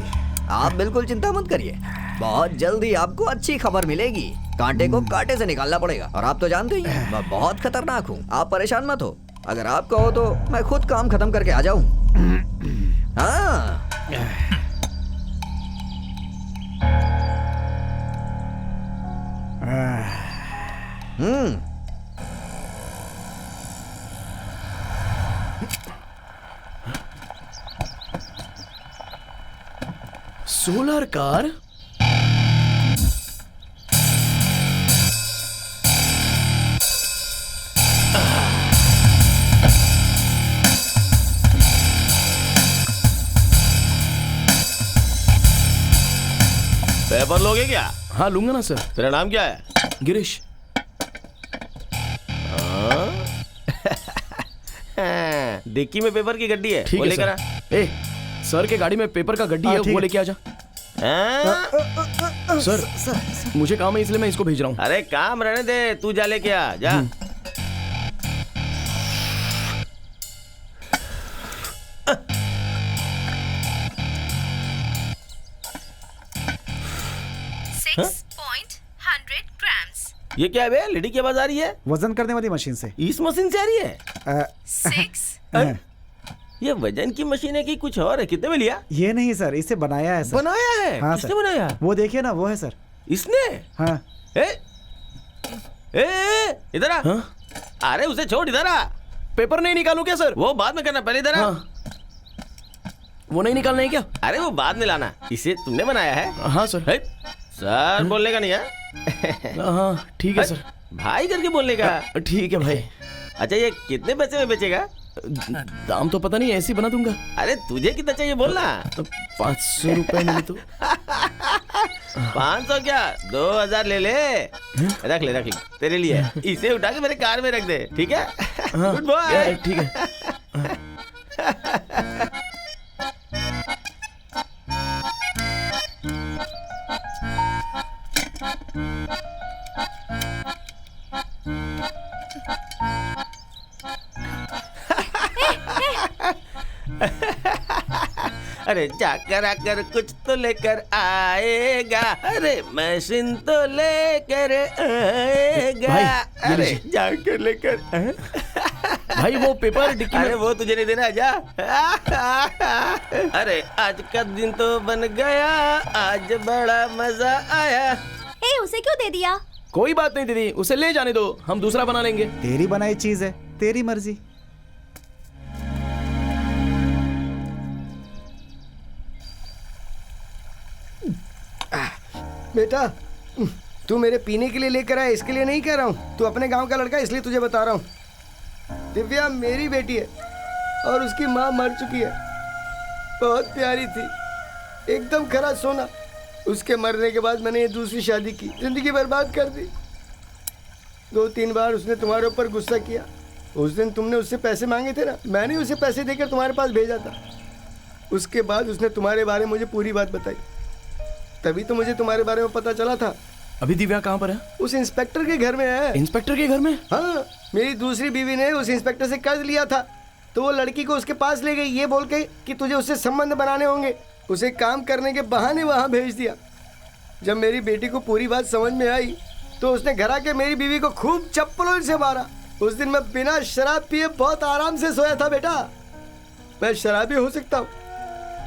आप बिल्कुल चिंता मत करिए, बहुत जल्दी आपको अच्छी खबर मिलेगी। कांटे को कांटे से निकालना पड़ेगा, और आप तो जानते ही हैं मैं बहुत खतरनाक हूँ। आप परेशान मत हो, अगर आप कहो तो मैं खुद काम खत्म करके आ जाऊँ। हाँ सोलर कार? पेपर लोगे क्या? हाँ लूंगा ना सर। तेरा नाम क्या है? गिरीश। डिक्की में पेपर की गड्डी है, ठीक वो है लेकर आ। ए, सर के गाड़ी में पेपर का गड्डी है, वो लेके आ जा। सर मुझे काम है इसलिए मैं इसको भेज रहा हूँ। अरे काम रहने दे, तू जा लेके आ जा। ये क्या है बे? लेडी की आवाज आ रही है? वजन करने वाली मशीन से। इस मशीन से आ रही है? 6 ये वजन की मशीन है कि कुछ और है? कितने में लिया? ये नहीं सर, इसे बनाया है सर। बनाया है? हाँ, किसने बनाया? वो देखिए ना, वो है सर। इसने? हाँ। इधर आ। हाँ? अरे उसे छोड़, इधर आ। पेपर नहीं निकालूं क्या सर? वो बाद में करना, पहले इधर आ। हाँ। वो नहीं निकालना है क्या? अरे वो बाद में लाना। इसे तुमने बनाया है? हाँ सर। सर बोलने का नहीं है? हाँ ठीक है सर। भाई करके बोलने का? ठीक है भाई। अच्छा ये कितने पैसे में बेचेगा? दाम तो पता नहीं, ऐसे ही बना दूंगा। अरे तुझे कितना चाहिए बोलना। 500 रुपए मिले तो। 500 क्या, 2000 ले ले। रख ले तेरे लिए। इसे उठा के मेरे कार में रख दे, ठीक है? Good boy. ठीक है। अरे जाकर आकर कुछ तो लेकर आएगा, अरे मशीन तो लेकर आएगा। अरे जाकर लेकर भाई वो पेपर डिक्की में। अरे वो तुझे नहीं देना, जा। अरे आज का दिन तो बन गया, आज बड़ा मजा आया। उसे क्यों दे दिया? कोई बात नहीं दीदी, उसे ले जाने दो, हम दूसरा बना लेंगे। तेरी बनाई चीज है, तेरी मर्जी। बेटा तू मेरे पीने के लिए लेकर आया, इसके लिए नहीं कह रहा हूँ। तू अपने गांव का लड़का, इसलिए तुझे बता रहा हूँ। दिव्या मेरी बेटी है और उसकी माँ मर चुकी है। बहुत प्यारी थी, एकदम खरा सोना। उसके मरने के बाद मैंने ये दूसरी शादी की, जिंदगी बर्बाद कर दी। 2-3 बार उसने तुम्हारे ऊपर गुस्सा किया। उस दिन तुमने उससे पैसे मांगे थे ना, मैंने उसे पैसे देकर तुम्हारे पास भेजा था। उसके बाद उसने तुम्हारे बारे में मुझे पूरी बात बताई, तभी तो मुझे तुम्हारे बारे में पता चला था। अभी दिव्या कहाँ पर है? उस इंस्पेक्टर के घर में है। इंस्पेक्टर के घर में? हाँ, मेरी दूसरी बीवी ने उस इंस्पेक्टर से कर्ज लिया था, तो वो लड़की को उसके पास ले गई, ये बोल के कि तुझे उससे संबंध बनाने होंगे। उसे काम करने के बहाने वहां भेज दिया। जब मेरी बेटी को पूरी बात समझ में आई तो उसने घर आके मेरी बीवी को खूब चप्पलों से मारा। उस दिन मैं बिना शराब पिए बहुत आराम से सोया था बेटा। मैं शराबी हो सकता हूँ,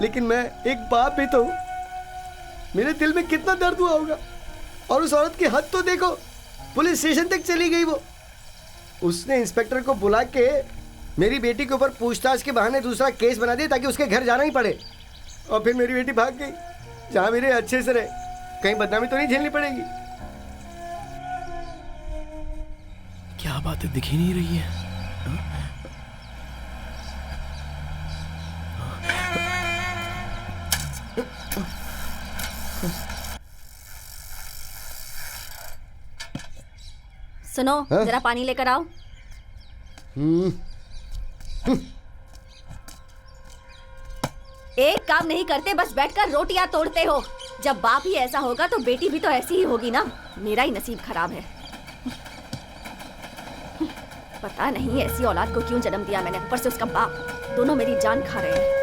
लेकिन मैं एक बाप भी तो हूँ। मेरे दिल में कितना दर्द हुआ होगा। और उस औरत की हद तो देखो, पुलिस स्टेशन तक चली गई वो। उसने इंस्पेक्टर को बुला के मेरी बेटी के ऊपर पूछताछ के बहाने दूसरा केस बना दिया ताकि उसके घर जाना ही पड़े। और फिर मेरी बेटी भाग गई। जहाँ मेरे अच्छे से रहे, कहीं बदनामी तो नहीं झेलनी पड़ेगी। क्या बात है, दिख ही नहीं रही है। सुनो, जरा पानी लेकर आओ। एक काम नहीं करते, बस बैठकर रोटियां तोड़ते हो। जब बाप ही ऐसा होगा तो बेटी भी तो ऐसी ही होगी ना। मेरा ही नसीब खराब है। पता नहीं ऐसी औलाद को क्यों जन्म दिया मैंने, ऊपर से उसका बाप। दोनों मेरी जान खा रहे हैं।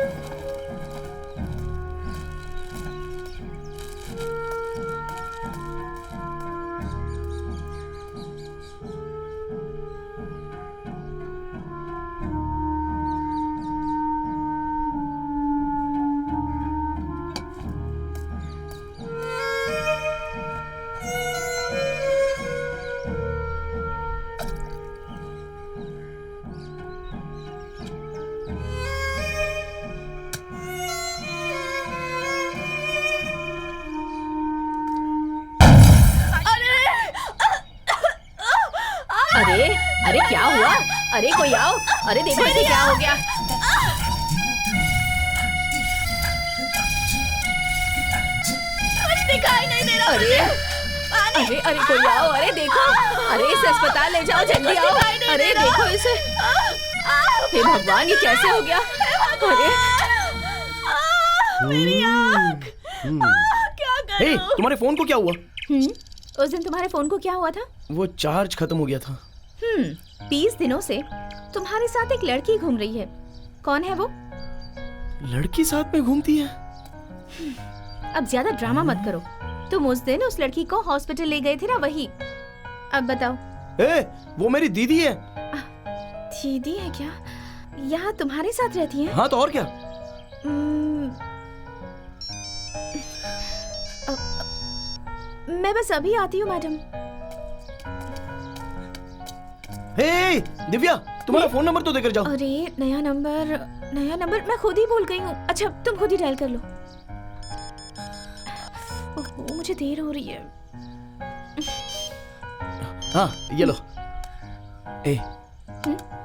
अरे क्या हुआ? अरे कोई आओ। अरे देखो इसे क्या हो गया। दिखाई नहीं दे रहा। अरे कोई आओ। अरे देखो, अरे इसे अस्पताल ले जाओ, जल्दी आओ। अरे देखो इसे। हे भगवान, ये कैसे हो गया? अरे मेरी आँख। क्या करूं? तुम्हारे फोन को क्या हुआ? उस दिन तुम्हारे फोन को क्या हुआ था? वो चार्ज खत्म हो गया था। 20 दिनों से तुम्हारे साथ एक लड़की घूम रही है। कौन है वो? लड़की साथ में घूमती है? अब ज्यादा ड्रामा मत करो। तुम उस दिन उस लड़की को हॉस्पिटल ले गए थे ना, वही। अब बताओ। वो मेरी दीदी है। दीदी है क्या? यहाँ तुम्हारे साथ रहती है? हाँ तो और क्या। मैं बस अभी आती हूँ मैडम। दिव्या, तुम्हारा फोन नंबर तो देकर जाओ। अरे नया नंबर मैं खुद ही भूल गई हूँ। अच्छा तुम खुद ही डायल कर लो। ओह, मुझे देर हो रही है। हाँ ये लो।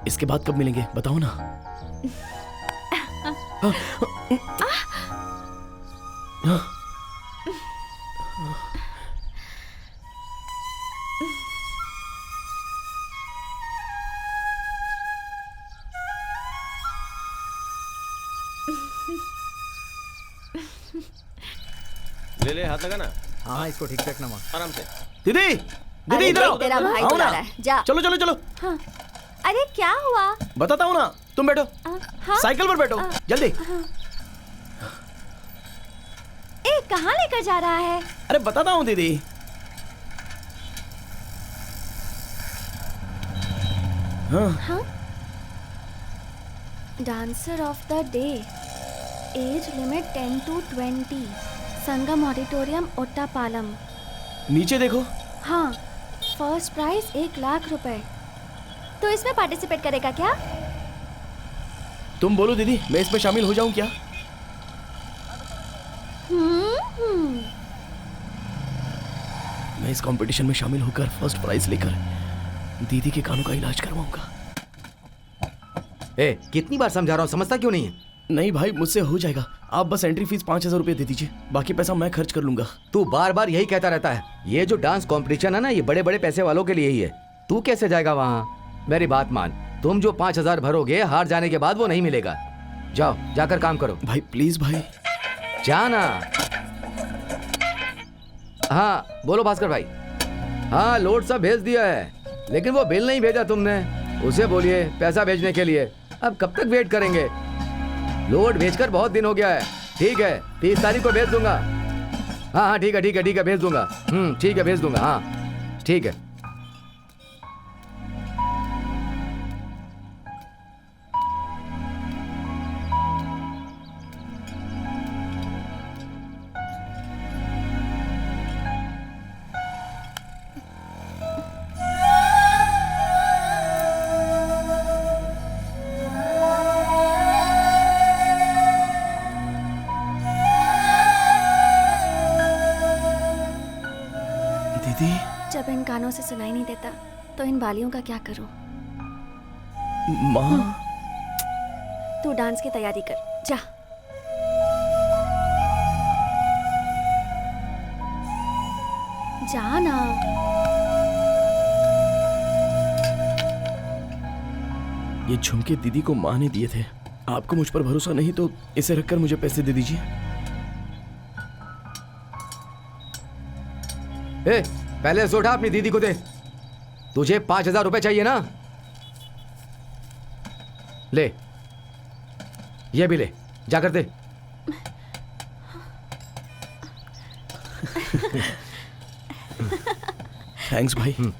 इसके बाद कब मिलेंगे बताओ ना। ले हाथ लगा ना। हाँ इसको ठीक रखना वहाँ। आराम से। दीदी इधर आओ। तेरा भाई बुला रहा है, जा। चलो। हाँ। अरे क्या हुआ? बताता हूँ ना, तुम बैठो। हाँ? साइकिल पर बैठो, जल्दी। कहाँ लेकर जा रहा है? अरे बताता हूँ दीदी। हाँ? Dancer of the day, age limit 10 to 20, Sangam auditorium, Ottapalam. नीचे देखो। हाँ, फर्स्ट प्राइज 1 लाख रुपए। तो इसमें पार्टिसिपेट करेगा क्या? तुम बोलो दीदी, मैं इसमें शामिल हो जाऊं क्या? मैं इस कंपटीशन में शामिल होकर फर्स्ट प्राइज लेकर दीदी के कानों का इलाज करवाऊंगा। कितनी बार समझा रहा हूँ, समझता क्यों नहीं है? नहीं भाई, मुझसे हो जाएगा। आप बस एंट्री फीस 5000 रुपए दे दीजिए, बाकी पैसा मैं खर्च कर लूंगा। तू बार बार यही कहता रहता है। ये जो डांस कंपटीशन है ना, ये बड़े बड़े पैसे वालों के लिए ही है। तू कैसे जाएगा वहाँ? मेरी बात मान, तुम जो 5000 भरोगे, हार जाने के बाद वो नहीं मिलेगा। जाओ, जाकर काम करो। भाई प्लीज भाई, जाना। हाँ बोलो भास्कर भाई। हाँ लोड सब भेज दिया है, लेकिन वो बिल नहीं भेजा तुमने। उसे बोलिए पैसा भेजने के लिए। अब कब तक वेट करेंगे? लोड भेजकर बहुत दिन हो गया है। ठीक है, 30 तारीख को भेज दूंगा। हाँ हाँ ठीक है ठीक है ठीक है, भेज दूंगा। ठीक है भेज दूंगा। हाँ ठीक है। जब इन कानों से सुनाई नहीं देता तो इन बालियों का क्या करूं? माँ, तू डांस की तैयारी कर, जा। जा ना। ये झुमके दीदी को माँ ने दिए थे। आपको मुझ पर भरोसा नहीं तो इसे रखकर मुझे पैसे दे दीजिए। पहले से उठा, अपनी दीदी को दे। तुझे 5,000 रुपए चाहिए ना? ले, ये भी ले, जाकर दे। थैंक्स भाई।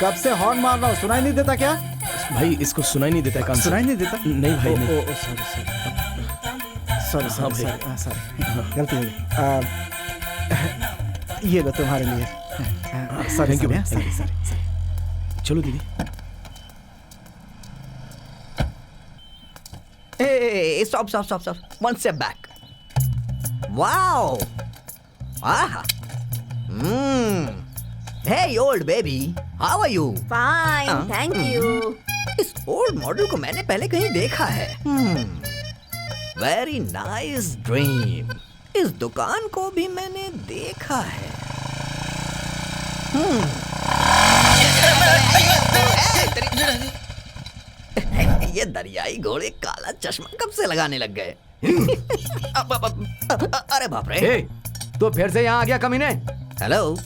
कब से हॉर्न मार रहा हूँ, सुनाई नहीं देता क्या? भाई इसको सुनाई नहीं देता, कान से। सुनाई नहीं देता? नहीं भाई नहीं। सॉरी गलती हो गई। ये लो तुम्हारे लिए। Thank you. चलो दीदी। Hey, stop. 1 step back. Wow. Ah. Hey, old baby. How are you? Fine, thank you. इस ओल्ड मॉडल को मैंने पहले कहीं देखा है। Very nice dream. इस दुकान को भी मैंने देखा है। ये दरियाई घोड़े काला चश्मा कब से लगाने लग गए? अरे बाप रे। तो फिर से यहाँ आ गया कमीने? Hello,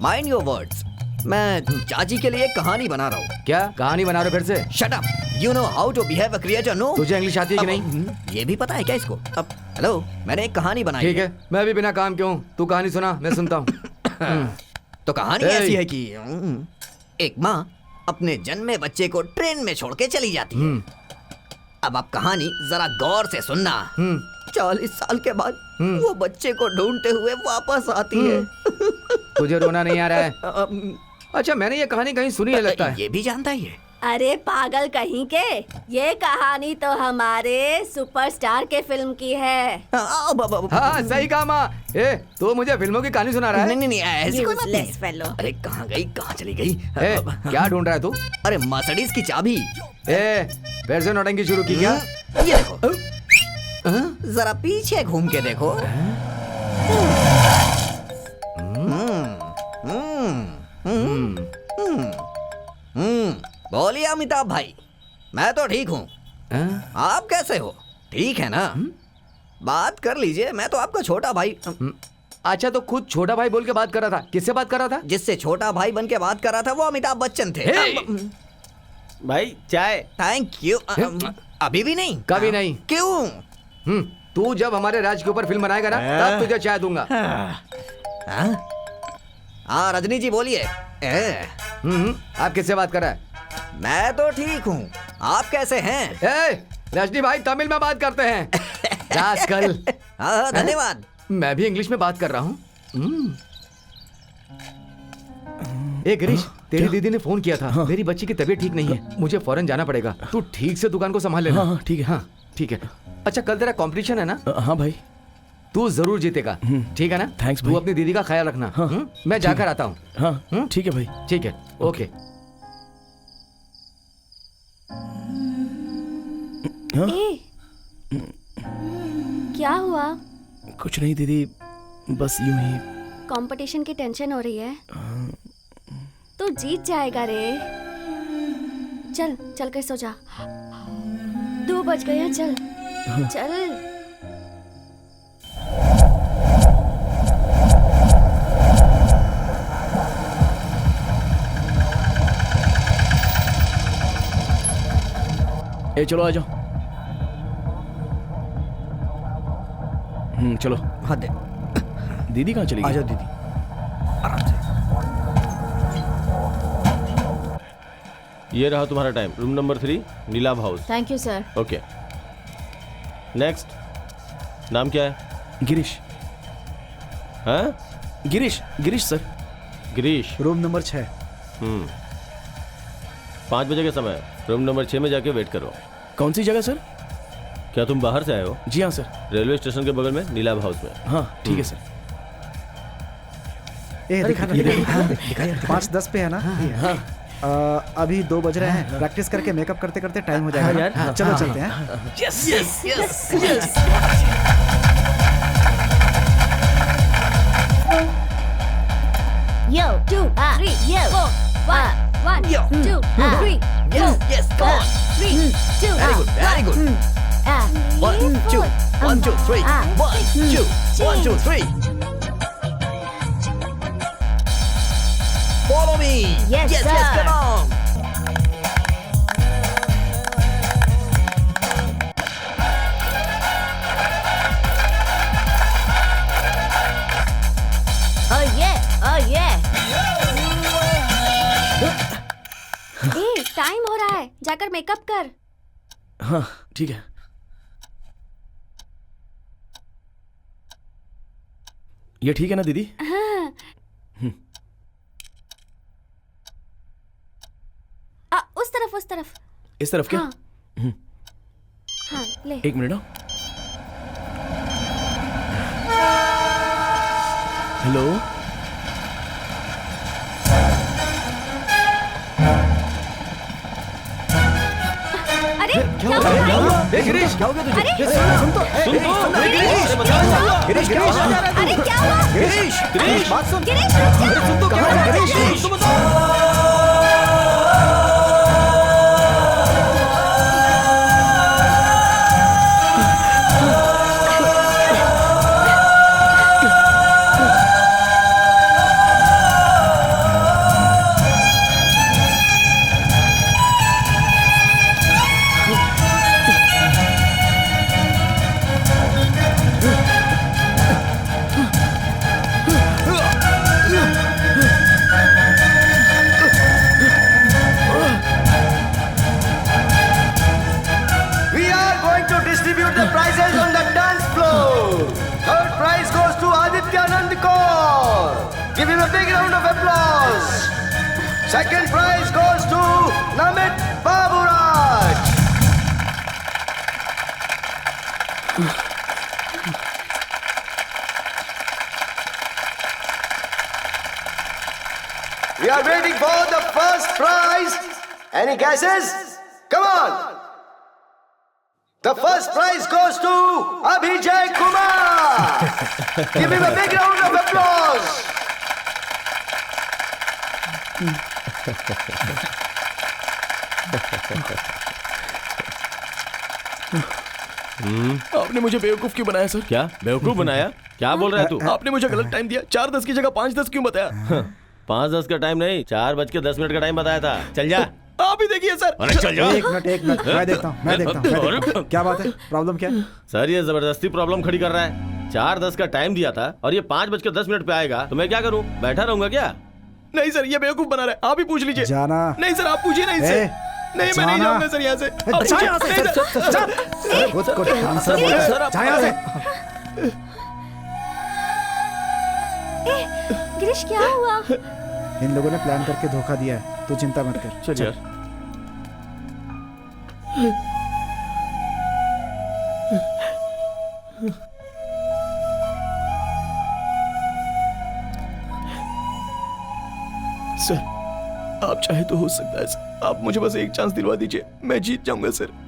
mind your words. मैं चाची के लिए कहानी बना रहा हूँ। क्या कहानी बना रहे हो फिर से? Shut up. You know how to behave a creature, no? तुझे इंग्लिश आती है कि नहीं? ये भी पता है क्या इसको? अब हेलो, मैंने एक कहानी बनाई। ठीक है, मैं भी बिना काम के हूँ। तू कहानी सुना, मैं सुनता हूँ। तो कहानी ऐसी है कि एक माँ अपने जन्मे बच्चे को ट्रेन में छोड़ के चली जाती है। अब आप कहानी जरा गौर से सुनना। 40 साल के बाद वो बच्चे को ढूंढते हुए वापस आती है। तुझे रोना नहीं आ रहा है? अच्छा, मैंने ये कहानी कहीं सुनी है लगता है। ये भी जानता ही है। अरे पागल कहीं के, ये कहानी तो हमारे सुपरस्टार के फिल्म की है। हाँ सही कहा माँ। तो मुझे फिल्मों की कहानी सुना रहा है? नहीं ऐसी कोई बात नहीं। फेलो। अरे कहाँ गई, कहाँ चली गई? क्या ढूंढ रहा है तू? अरे मर्सिडीज की चाबी। फिर से नौटंकी शुरू की क्या? ये देखो। जरा पीछे घूम के देखो। बोलिए अमिताभ भाई, मैं तो ठीक हूँ। आप कैसे हो? ठीक है ना? बात कर लीजिए, मैं तो आपका छोटा भाई। अच्छा, तो खुद छोटा भाई बोल के बात कर रहा था। किससे बात कर रहा था? जिससे छोटा भाई बन के बात कर रहा था वो अमिताभ बच्चन थे। भाई चाय। Thank you. अभी भी नहीं? कभी नहीं। क्यों? तू जब हमारे राज के ऊपर फिल्म बनाएगा ना, तब तुझे चाय दूंगा। हाँ रजनी जी बोलिए। आप किससे बात कर रहा है? मैं तो ठीक हूँ, आप कैसे हैं? रजनी भाई तमिल में बात करते हैं। रास्कल। हाँ धन्यवाद। मैं भी इंग्लिश में बात कर रहा हूँ। गिरीश, तेरी दीदी ने फोन किया था। मेरी बच्ची की तबीयत ठीक नहीं है, मुझे फौरन जाना पड़ेगा। तू ठीक से दुकान को संभाल लेना। हाँ ठीक है। हाँ ठीक है। अच्छा, कल तेरा कंपटीशन है ना? हाँ भाई। तू जरूर जीतेगा, ठीक है ना? थैंक्स तू अपनी दीदी का ख्याल रखना। मैं जाकर आता हूँ। हाँ ठीक है भाई। ठीक है, ओके। क्या हुआ? कुछ नहीं दीदी, बस यूं ही। कंपटीशन की टेंशन हो रही है? तू जीत जाएगा रे। चल चल के सो जा। 2 बज गए हैं, चल चल। चलो आ जाओ। चलो। हाँ दे। दीदी कहाँ चली गई? आ जाओ दीदी, आराम से। ये रहा तुम्हारा time. Room number 3, Nilabh house. Thank you sir. Okay. Next. नाम क्या है? गिरीश। हाँ? Girish, Girish sir. Girish. Room number 6। 5 बजे के समय रूम नंबर 6 में जाके वेट करो। कौन सी जगह सर? क्या तुम बाहर से आए हो? जी हाँ सर। रेलवे स्टेशन के बगल में नीलाभ हाउस में। हाँ ठीक है सर। दिखा 5:10 पे है ना? हाँ। अभी 2 बज रहे हैं। प्रैक्टिस करके मेकअप करते करते टाइम हो जाएगा यार। चलो चलते हैं। Yes yes yes yes. Yo, 2, 3, 4, 1, 2, 3, yes, come on. 3, 2, Very good, very good. 1, 2, 1, 2, 3. 1, 2, 1, 2, 3. Follow me. Yes, yes, sir. yes, come on. Oh yeah, oh yeah. Time हो रहा है, जाकर मेकअप कर। हाँ ठीक है। ये ठीक है ना दीदी? हाँ। उस तरफ उस तरफ। इस तरफ क्या? हाँ, हाँ ले। 1 मिनट। हेलो। अरे क्या हुआ? गिरीश, क्या हो गया तुझे? अरे सुन तो। गिरीश, गिरीश क्या हुआ? अरे क्या हुआ? गिरीश बात सुन। गिरीश रुक जा। सुन तो, क्या हुआ? गिरीश तुम Second prize goes to Namit Baburaj. We are waiting for the first prize. Any guesses? Come on. The first prize goes to Abhijay Kumar. Give him a big round of applause. आपने मुझे बेवकूफ क्यों बनाया sir? क्या बेवकूफ बनाया? क्या बोल रहा है तू? आपने मुझे गलत टाइम दिया। 4:10 की जगह 5:10 क्यों बताया? 5:10 का टाइम नहीं, 4:10 का टाइम बताया था। चल जा। आप ही देखिए सर। अरे चल जा। एक मिनट मैं देखता हूँ। क्या बात है? प्रॉब्लम क्या है? सर ये जबरदस्ती प्रॉब्लम खड़ी कर रहा है। 4:10 का टाइम दिया था और ये 5:10 पे आएगा तो मैं क्या करूँ? बैठा रहूंगा क्या? नहीं सर, ये बेवकूफ बना रहा है। आप ही पूछ लीजिए। जाना। नहीं सर, आप पूछिए नहीं सर। नहीं, मैं नहीं जाऊंगा सर यहाँ से। आप पूछिए। गिरीश क्या हुआ? इन लोगों ने प्लान करके धोखा दिया है, तू चिंता मत कर। चल यार। सर, आप चाहे तो हो सकता है सर। आप मुझे बस एक चांस दिलवा दीजिए, मैं जीत जाऊंगा सर।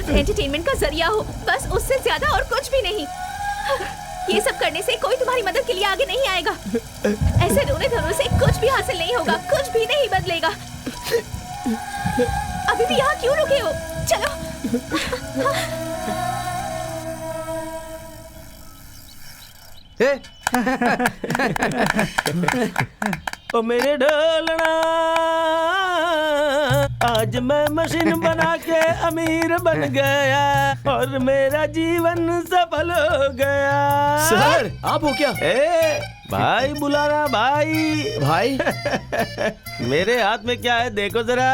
एंटरटेनमेंट का जरिया हो, बस उससे ज्यादा और कुछ भी नहीं। ये सब करने से कोई तुम्हारी मदद के लिए आगे नहीं आएगा। ऐसे रोने धोने से कुछ भी हासिल नहीं होगा, कुछ भी नहीं बदलेगा। अभी भी यहाँ क्यों रुके हो? चलो। ओ मेरे ढोलना, आज मैं मशीन बना के अमीर बन गया और मेरा जीवन सफल हो गया। सर, आप हो क्या? भाई बुला रहा भाई। भाई मेरे हाथ में क्या है देखो जरा।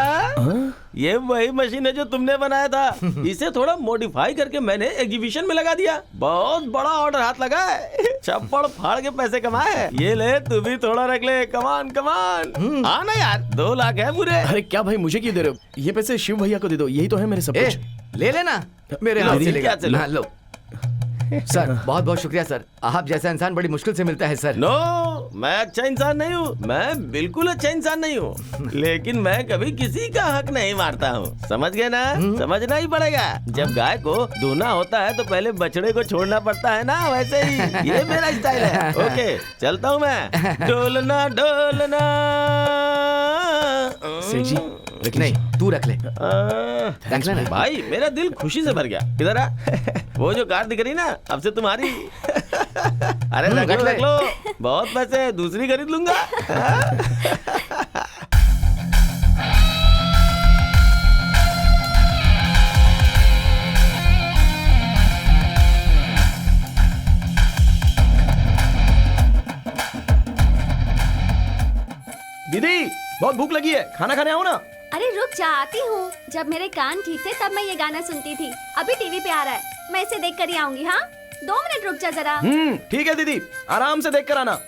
ये वही मशीन है जो तुमने बनाया था। इसे थोड़ा मॉडिफाई करके मैंने एग्जीबिशन में लगा दिया। बहुत बड़ा ऑर्डर हाथ लगा है। चप्पड़ फाड़ के पैसे कमाए। ये ले, तू भी थोड़ा रख ले। कमान कमान। हाँ ना यार, 2 लाख है पूरे। अरे क्या भाई, मुझे क्यों दे रहे हो? ये पैसे शिव भैया को दे दो, यही तो है मेरे सब कुछ। ले लेना, मेरे हाथ से लेगा। ना लो सर, बहुत बहुत शुक्रिया सर। आप जैसा इंसान बड़ी मुश्किल से मिलता है सर। नो, मैं अच्छा इंसान नहीं हूँ। मैं बिल्कुल अच्छा इंसान नहीं हूँ। लेकिन मैं कभी किसी का हक नहीं मारता हूँ। समझ गए ना? समझना ही पड़ेगा। जब गाय को दूना होता है तो पहले बछड़े को छोड़ना पड़ता है ना, वैसे ही ये मेरा स्टाइल है। ओके, चलता हूँ मैं। ढोलना ढोलना। सेठ जी, नहीं तू रख ले। रख ले भाई, मेरा दिल खुशी से भर गया। इधर आ। वो जो कार दिख रही ना, अब से तुम्हारी। अरे रख लो, बहुत पैसे, दूसरी खरीद लूंगा। दीदी, बहुत भूख लगी है, खाना खाने आओ ना। अरे रुक जा, आती हूँ। जब मेरे कान ठीक थे तब मैं ये गाना सुनती थी। अभी टीवी पे आ रहा है, मैं इसे देख कर ही आऊंगी। हाँ, 2 मिनट रुक जा जरा। ठीक है दीदी, आराम से देख कर आना।